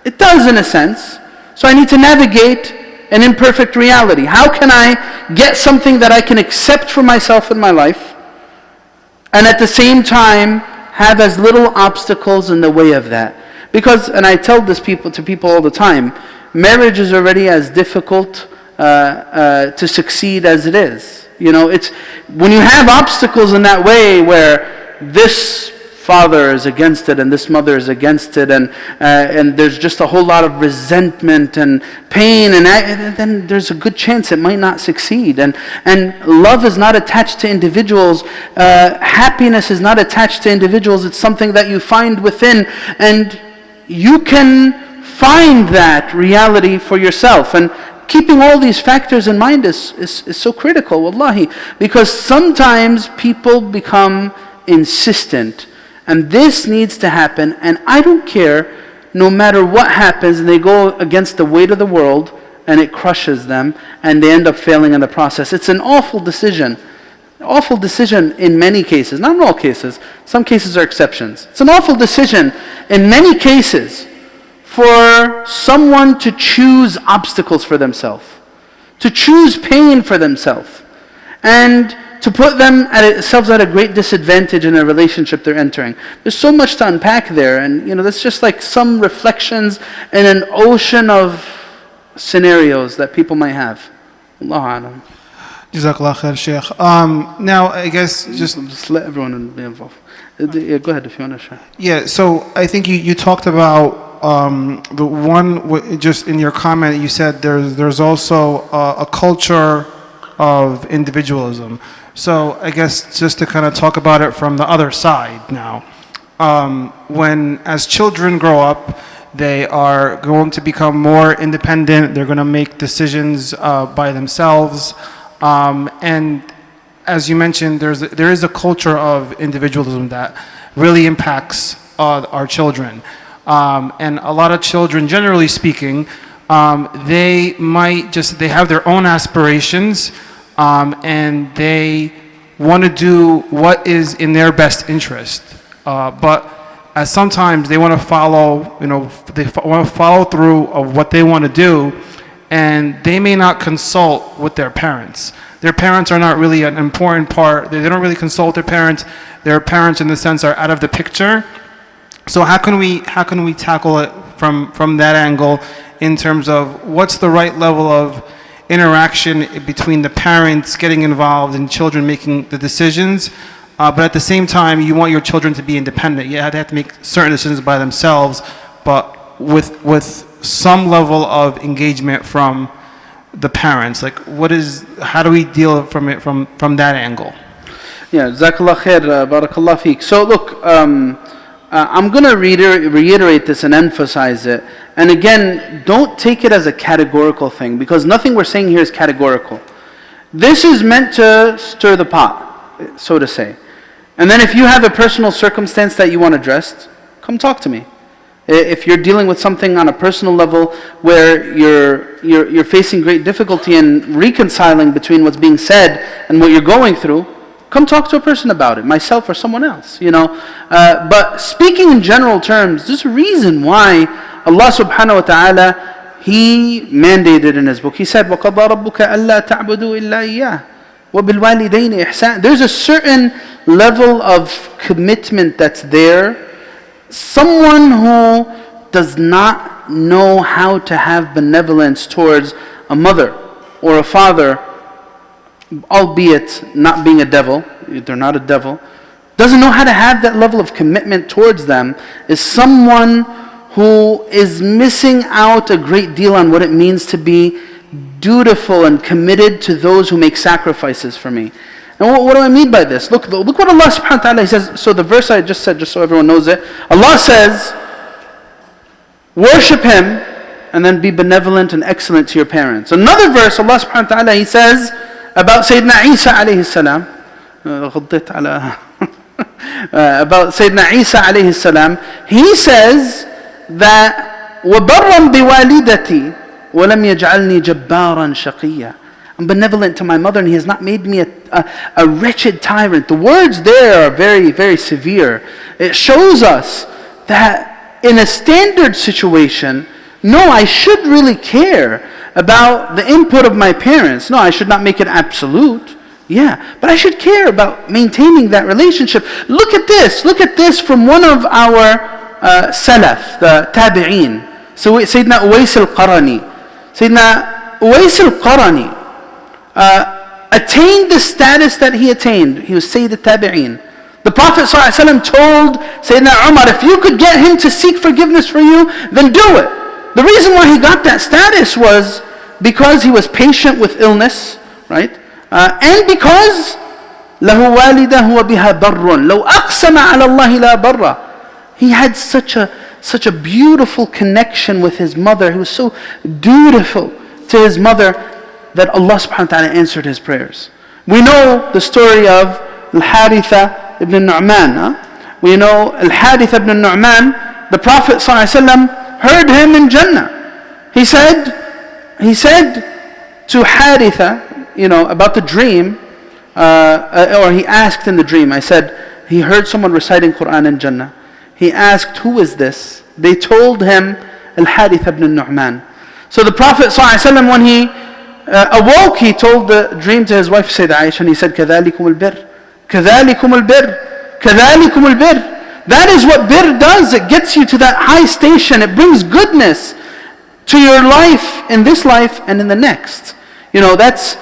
It does in a sense. So I need to navigate an imperfect reality. How can I get something that I can accept for myself in my life, and at the same time have as little obstacles in the way of that? Because, and I tell this to people all the time, marriage is already as difficult to succeed as it is. You know, it's when you have obstacles in that way where this father is against it and this mother is against it, and there's just a whole lot of resentment and pain, and then there's a good chance it might not succeed. And love is not attached to individuals. Happiness is not attached to individuals. It's something that you find within, and you can find that reality for yourself. And keeping all these factors in mind is so critical, wallahi, because sometimes people become insistent. And this needs to happen, and I don't care, no matter what happens, and they go against the weight of the world, and it crushes them, and they end up failing in the process. It's an awful decision. Awful decision in many cases, not in all cases. Some cases are exceptions. It's an awful decision in many cases for someone to choose obstacles for themselves, to choose pain for themselves, and to put themselves at a great disadvantage in a relationship they're entering. There's so much to unpack there, and that's just like some reflections in an ocean of scenarios that people might have. Allahu A'lam. Jazakallah khair, Shaykh. Now, I guess just let everyone be involved. Yeah, go ahead if you want to share. Yeah, so I think you talked about the one, just in your comment, you said there's also a culture of individualism. So I guess just to kind of talk about it from the other side now. When as children grow up, they are going to become more independent. They're going to make decisions by themselves. And as you mentioned, there is a culture of individualism that really impacts our children. And a lot of children, generally speaking, they have their own aspirations, and they want to do what is in their best interest. But as sometimes they want to follow, they want to follow through of what they want to do, and they may not consult with their parents. Their parents are not really an important part. They don't really consult their parents. Their parents, in the sense, are out of the picture. So how can we tackle it from that angle, in terms of what's the right level of interaction between the parents getting involved and children making the decisions, but at the same time you want your children to be independent. They have to make certain decisions by themselves, but with some level of engagement from the parents. Like, how do we deal from that angle? Yeah, Jazakallah khair, barakallah feek. So look, I'm going to reiterate this and emphasize it. And again, don't take it as a categorical thing, because nothing we're saying here is categorical. This is meant to stir the pot, so to say. And then if you have a personal circumstance that you want addressed, come talk to me. If you're dealing with something on a personal level where you're facing great difficulty in reconciling between what's being said and what you're going through, come talk to a person about it, myself or someone else, But speaking in general terms, there's a reason why Allah subhanahu wa ta'ala, He mandated in His book. He said, وَقَضَى رَبُّكَ أَلَّا تَعْبُدُوا إِلَّا إِيَّاهُ وَبِالْوَالِدَيْنِ إِحْسَانًا. There's a certain level of commitment that's there. Someone who does not know how to have benevolence towards a mother or a father, albeit not being a devil, they're not a devil, doesn't know how to have that level of commitment towards them, is someone who is missing out a great deal on what it means to be dutiful and committed to those who make sacrifices for me. And what do I mean by this? Look what Allah subhanahu wa ta'ala says. So the verse I just said, just so everyone knows it, Allah says, worship Him and then be benevolent and excellent to your parents. Another verse, Allah subhanahu wa ta'ala, He says about Sayyidina Isa alayhi salam, about Sayyidina Isa alayhi salam, He says that وَبَرًّا بِوَالِدَتِي وَلَمْ يَجْعَلْنِي جَبَّارًا شَقِيًّا. I'm benevolent to my mother and He has not made me a wretched tyrant. The words there are very, very severe. It shows us that in a standard situation, no, I should really care about the input of my parents. No, I should not make it absolute. Yeah, but I should care about maintaining that relationship. Look at this from one of our Salaf, the Tabi'een. So Sayyidina Uwais al-Qarani. Sayyidina Uwais al-Qarani attained the status that he attained. He was Sayyid al-Tabi'een. The Prophet ﷺ told Sayyidina Umar, if you could get him to seek forgiveness for you, then do it. The reason why he got that status was because he was patient with illness, right? And because له والدة هو بها بر لو أقسم على الله لا بر. He had such a beautiful connection with his mother. He was so dutiful to his mother that Allah subhanahu wa ta'ala answered his prayers. We know the story of Al-Haritha ibn Nu'man. We know Al-Haritha ibn Nu'man, the Prophet ﷺ heard him in Jannah. He said to Haritha, about the dream, or he asked in the dream, I said, he heard someone reciting Quran in Jannah. He asked, who is this? They told him, Al-Harith ibn Nu'man. So the Prophet ﷺ, when he awoke, he told the dream to his wife, Sayyidah Aisha, and he said, كَذَلِكُمُ الْبِرِّ كَذَلِكُمُ الْبِرِّ كَذَلِكُمُ الْبِرِّ. That is what bir does. It gets you to that high station. It brings goodness to your life, in this life and in the next. That's,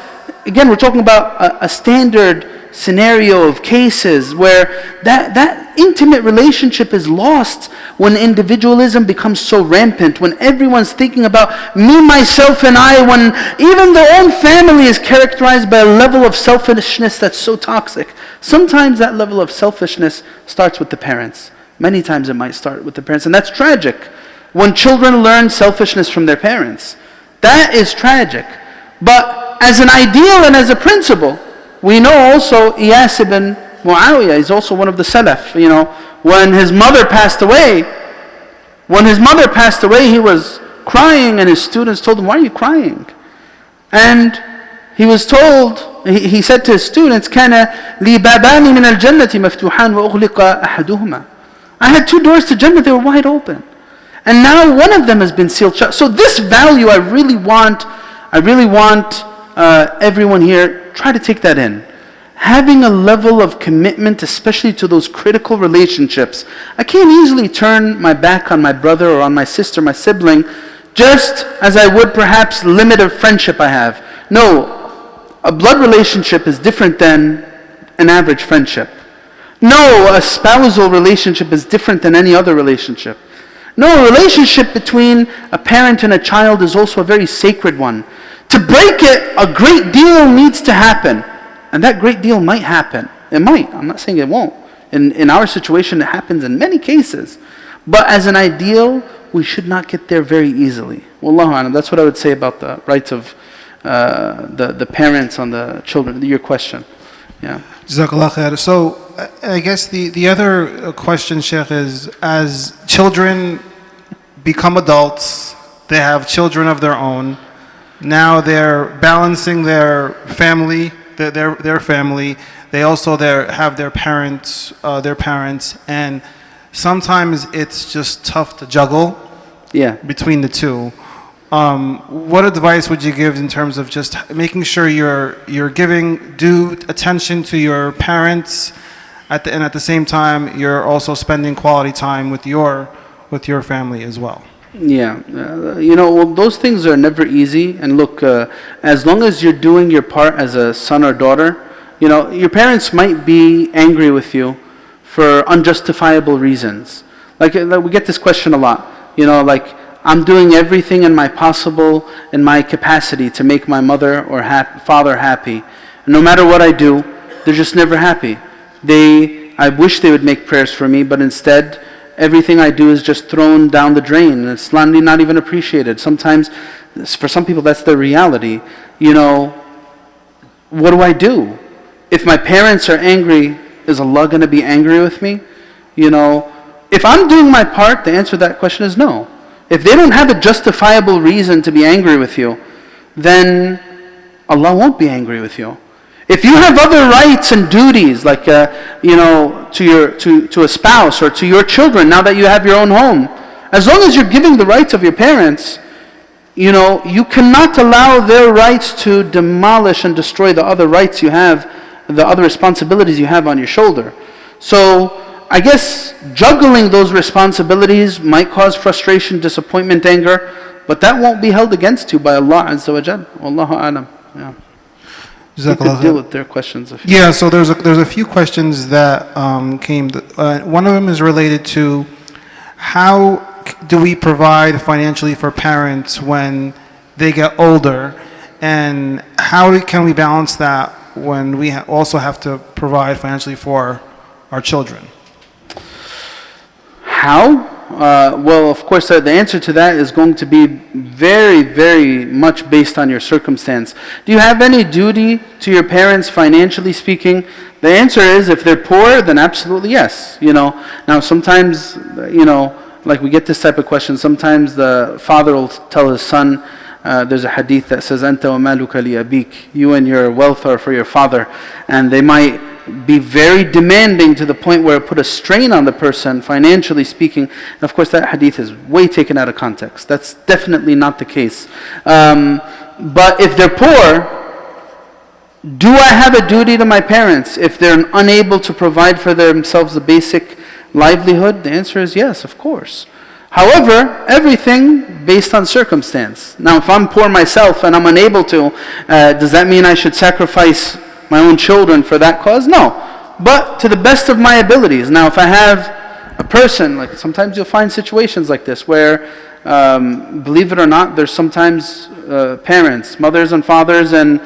again, we're talking about a standard scenario of cases where that intimate relationship is lost when individualism becomes so rampant, when everyone's thinking about me, myself, and I, when even their own family is characterized by a level of selfishness that's so toxic. Sometimes that level of selfishness starts with the parents. Many times it might start with the parents, and that's tragic. When children learn selfishness from their parents, that is tragic. But as an ideal and as a principle, we know also Iyas ibn Muawiyah is also one of the Salaf. When his mother passed away, he was crying, and his students told him, why are you crying? And he was told, he said to his students, كَانَ لِي بَابَانِ مِنَ الْجَنَّةِ مَفْتُوحَانِ وَأُغْلِقَ أَحَدُهُمَا. I had 2 doors to Jannah, they were wide open. And now one of them has been sealed shut. So this value I really want everyone here, try to take that in. Having a level of commitment, especially to those critical relationships. I can't easily turn my back on my brother or on my sister, my sibling, just as I would perhaps limit a friendship I have. No, a blood relationship is different than an average friendship. No, a spousal relationship is different than any other relationship. No, a relationship between a parent and a child is also a very sacred one. To break it, a great deal needs to happen. And that great deal might happen. It might. I'm not saying it won't. In our situation, it happens in many cases. But as an ideal, we should not get there very easily. Wallahu a'lam. That's what I would say about the rights of the parents on the children, your question. Yeah. Jazakallah khair. So I guess the other question, Shaykh, is as children become adults, they have children of their own. Now they're balancing their family, their family. They also have their parents, and sometimes it's just tough to juggle between the two. What advice would you give in terms of just making sure you're giving due attention to your parents, and at the same time you're also spending quality time with your family as well? Yeah, those things are never easy. And look, as long as you're doing your part as a son or daughter, your parents might be angry with you for unjustifiable reasons. Like we get this question a lot. Like, I'm doing everything in my capacity to make my mother or father happy. And no matter what I do, they're just never happy. I wish they would make prayers for me, but instead, everything I do is just thrown down the drain, and it's not even appreciated. Sometimes, for some people, that's their reality. What do I do? If my parents are angry, is Allah going to be angry with me? If I'm doing my part, the answer to that question is no. If they don't have a justifiable reason to be angry with you, then Allah won't be angry with you. If you have other rights and duties, like to a spouse or to your children, now that you have your own home, as long as you're giving the rights of your parents, you cannot allow their rights to demolish and destroy the other rights you have, the other responsibilities you have on your shoulder. So I guess juggling those responsibilities might cause frustration, disappointment, anger, but that won't be held against you by Allah Azza wa Jal. Wallahu a'lam. Yeah. You could deal with their questions. So there's a few questions that came. One of them is related to how do we provide financially for parents when they get older, and how can we balance that when we also have to provide financially for our children? How? Well, of course, the answer to that is going to be very, very much based on your circumstance. Do you have any duty to your parents, financially speaking? The answer is, if they're poor, then absolutely yes. Now sometimes, like we get this type of question. Sometimes the father will tell his son, there's a hadith that says, "Anta wa maluka li abik." You and your wealth are for your father, and they might be very demanding to the point where it put a strain on the person, financially speaking. And of course, that hadith is way taken out of context. That's definitely not the case. But if they're poor, do I have a duty to my parents if they're unable to provide for themselves a basic livelihood? The answer is yes, of course. However, everything based on circumstance. Now, if I'm poor myself and I'm unable to, does that mean I should sacrifice my own children for that cause? No. But to the best of my abilities. Now, if I have a person, like sometimes you'll find situations like this where, believe it or not, there's sometimes parents, mothers and fathers in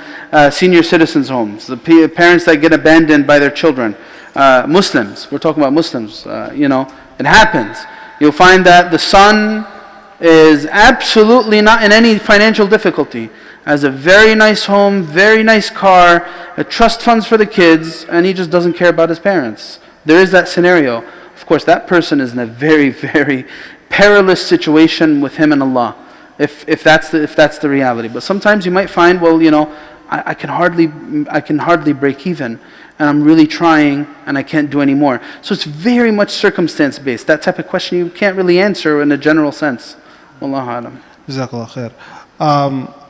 senior citizens' homes, the parents that get abandoned by their children. Muslims, we're talking about Muslims, it happens. You'll find that the son is absolutely not in any financial difficulty, has a very nice home, very nice car, trust funds for the kids, and he just doesn't care about his parents. There is that scenario. Of course, that person is in a very, very perilous situation with him and Allah, if that's the reality. But sometimes you might find, well, I can hardly break even, and I'm really trying, and I can't do any more. So it's very much circumstance based. That type of question you can't really answer in a general sense. Wallahu a'lam. Jazakallah khair.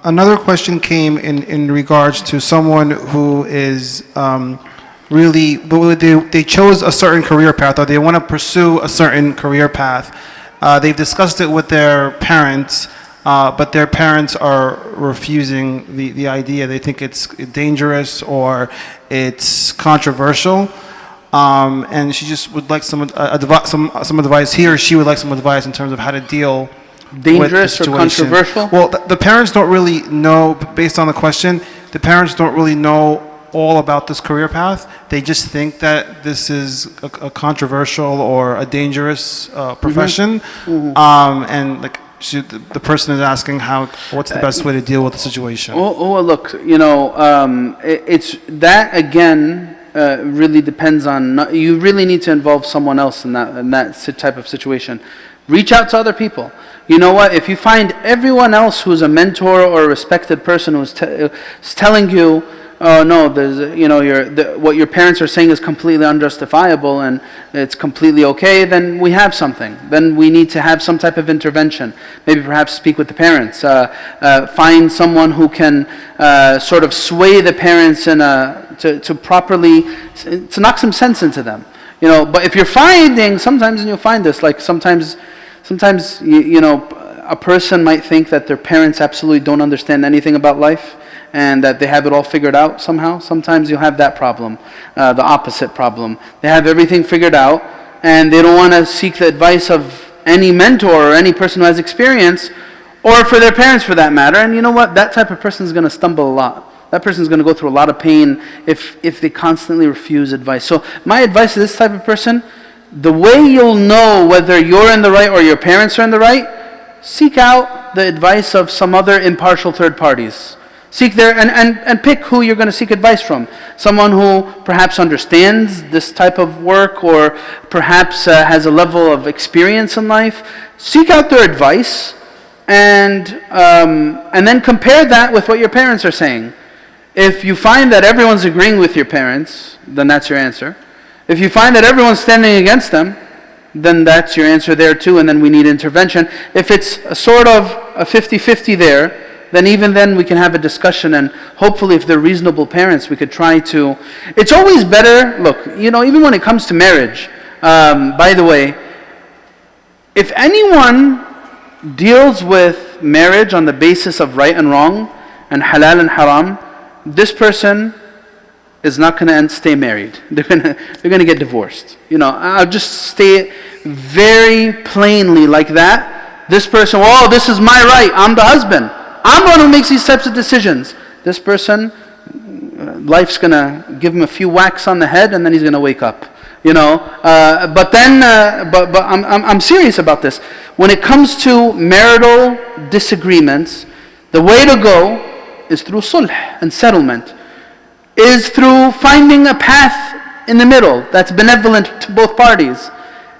Another question came in regards to someone who is really, they chose a certain career path, or they want to pursue a certain career path. They've discussed it with their parents, but their parents are refusing the idea. They think it's dangerous or it's controversial. And she just would like some advice. He or she would like some advice in terms of how to deal dangerous or controversial? Well, the parents don't really know, based on the question, the parents don't really know all about this career path. They just think that this is a controversial or a dangerous profession. And like the person is asking what's the best way to deal with the situation. Well, look, it's that again. Really depends on. You really need to involve someone else in that type of situation. Reach out to other people. You know what? If you find everyone else who's a mentor or a respected person who's telling you, "Oh no, what your parents are saying is completely unjustifiable and it's completely okay," then we have something. Then we need to have some type of intervention. Maybe perhaps speak with the parents. Find someone who can sort of sway the parents to properly to knock some sense into them. But if you're finding, sometimes, and you'll find this, like sometimes a person might think that their parents absolutely don't understand anything about life and that they have it all figured out somehow. Sometimes you'll have that problem, the opposite problem. They have everything figured out and they don't want to seek the advice of any mentor or any person who has experience, or for their parents for that matter. And you know what? That type of person is going to stumble a lot. That person is going to go through a lot of pain if they constantly refuse advice. So my advice to this type of person, the way you'll know whether you're in the right or your parents are in the right, seek out the advice of some other impartial third parties. Seek there and pick who you're going to seek advice from. Someone who perhaps understands this type of work or perhaps has a level of experience in life. Seek out their advice and then compare that with what your parents are saying. If you find that everyone's agreeing with your parents, then that's your answer. If you find that everyone's standing against them, then that's your answer there too, and then we need intervention. If it's a sort of a 50-50 there, then even then we can have a discussion, and hopefully if they're reasonable parents, we could try to... It's always better, look, even when it comes to marriage, by the way, if anyone deals with marriage on the basis of right and wrong, and halal and haram, this person is not going to stay married. They're going to get divorced. I'll just state very plainly like that. This person, this is my right. I'm the husband. I'm the one who makes these types of decisions. This person, life's going to give him a few whacks on the head and then he's going to wake up. But I'm serious about this. When it comes to marital disagreements, the way to go is through sulh and settlement, is through finding a path in the middle that's benevolent to both parties.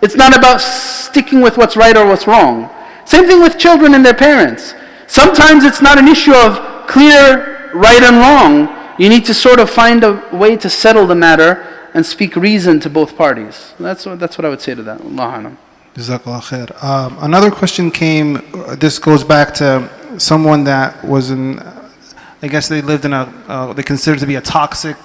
It's not about sticking with what's right or what's wrong. Same thing with children and their parents. Sometimes it's not an issue of clear right and wrong. You need to sort of find a way to settle the matter and speak reason to both parties. That's what I would say to that. Allahu A'lam. Jazakallah khair. Another question came, this goes back to someone that was in... I guess they lived in they considered to be a toxic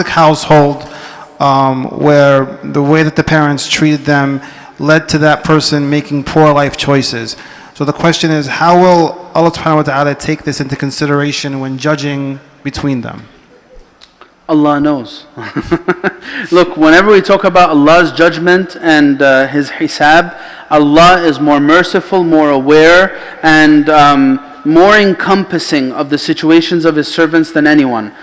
household, where the way that the parents treated them led to that person making poor life choices. So the question is, how will Allah subhanahu wa ta'ala take this into consideration when judging between them? Allah knows. Look, whenever we talk about Allah's judgment and His hisab, Allah is more merciful, more aware, and more encompassing of the situations of His servants than anyone.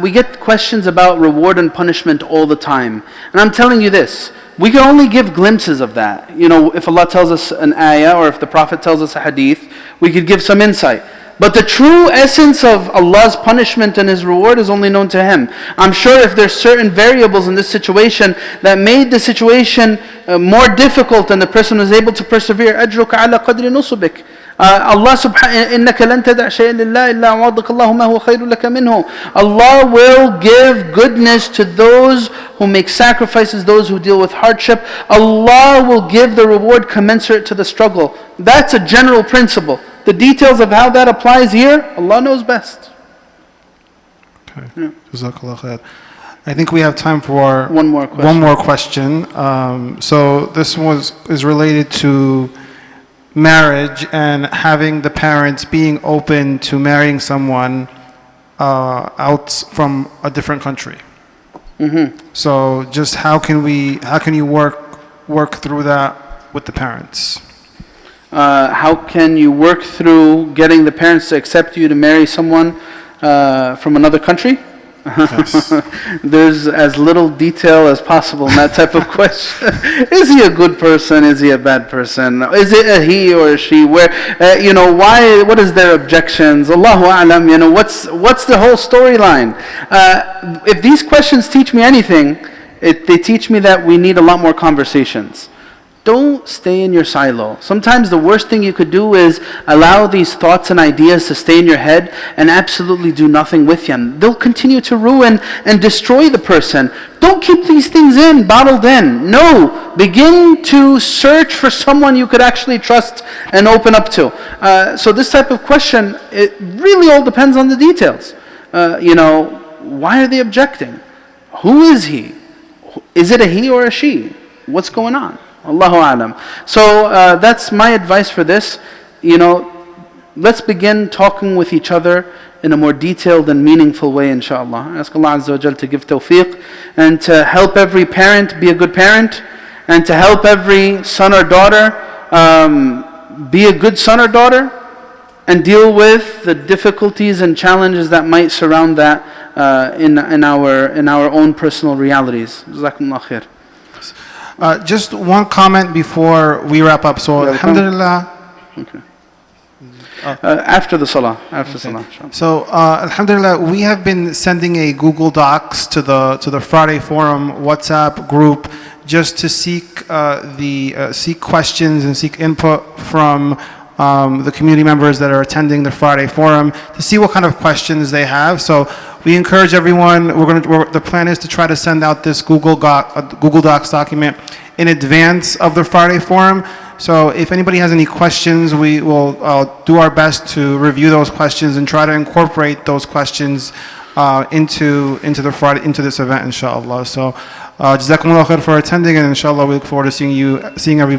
We get questions about reward and punishment all the time. And I'm telling you this, we can only give glimpses of that. If Allah tells us an ayah or if the Prophet tells us a hadith, we could give some insight. But the true essence of Allah's punishment and His reward is only known to Him. I'm sure if there's certain variables in this situation that made the situation more difficult and the person was able to persevere, أَجْرُكَ عَلَى قَدْرِ نُصُبِكَ. Allah subhanahu إِنَّكَ لَن تَدَعْ شَيْءٍ لِلَّهِ إِلَّا وَعَضَكَ اللَّهُ مَا هُوَ خَيْرٌ لَكَ مِنْهُ. Allah will give goodness to those who make sacrifices, those who deal with hardship. Allah will give the reward commensurate to the struggle. That's a general principle. The details of how that applies here, Allah knows best. Okay. Jazakallah khair. I think we have time for one more question. So this one is related to marriage and having the parents being open to marrying someone out from a different country. So just how can you work through that with the parents? How can you work through getting the parents to accept you to marry someone from another country? Yes. There's as little detail as possible in that type of question. Is he a good person? Is he a bad person? Is it a he or a she? Where, why? What is their objections? Allahu a'lam. What's the whole storyline? If these questions teach me anything, they teach me that we need a lot more conversations. Don't stay in your silo. Sometimes the worst thing you could do is allow these thoughts and ideas to stay in your head and absolutely do nothing with them. They'll continue to ruin and destroy the person. Don't keep these things bottled in. No, begin to search for someone you could actually trust and open up to. So this type of question, it really all depends on the details. Why are they objecting? Who is he? Is it a he or a she? What's going on? Allahu A'lam. So that's my advice for this. Let's begin talking with each other in a more detailed and meaningful way, inshaAllah. I ask Allah Azza wa Jal to give tawfiq and to help every parent be a good parent, and to help every son or daughter be a good son or daughter, and deal with the difficulties and challenges that might surround that in our own personal realities. Jazakumullah khair. Just one comment before we wrap up. So, alhamdulillah. Okay. After the salah. Salah. So, alhamdulillah, we have been sending a Google Docs to the Friday Forum WhatsApp group just to seek questions and seek input from the community members that are attending the Friday Forum to see what kind of questions they have. So we encourage everyone. The plan is to try to send out this Google Docs document in advance of the Friday Forum. So if anybody has any questions, we will do our best to review those questions and try to incorporate those questions into this event, inshallah. So jazakumullah khair for attending, and inshallah we look forward to seeing everybody.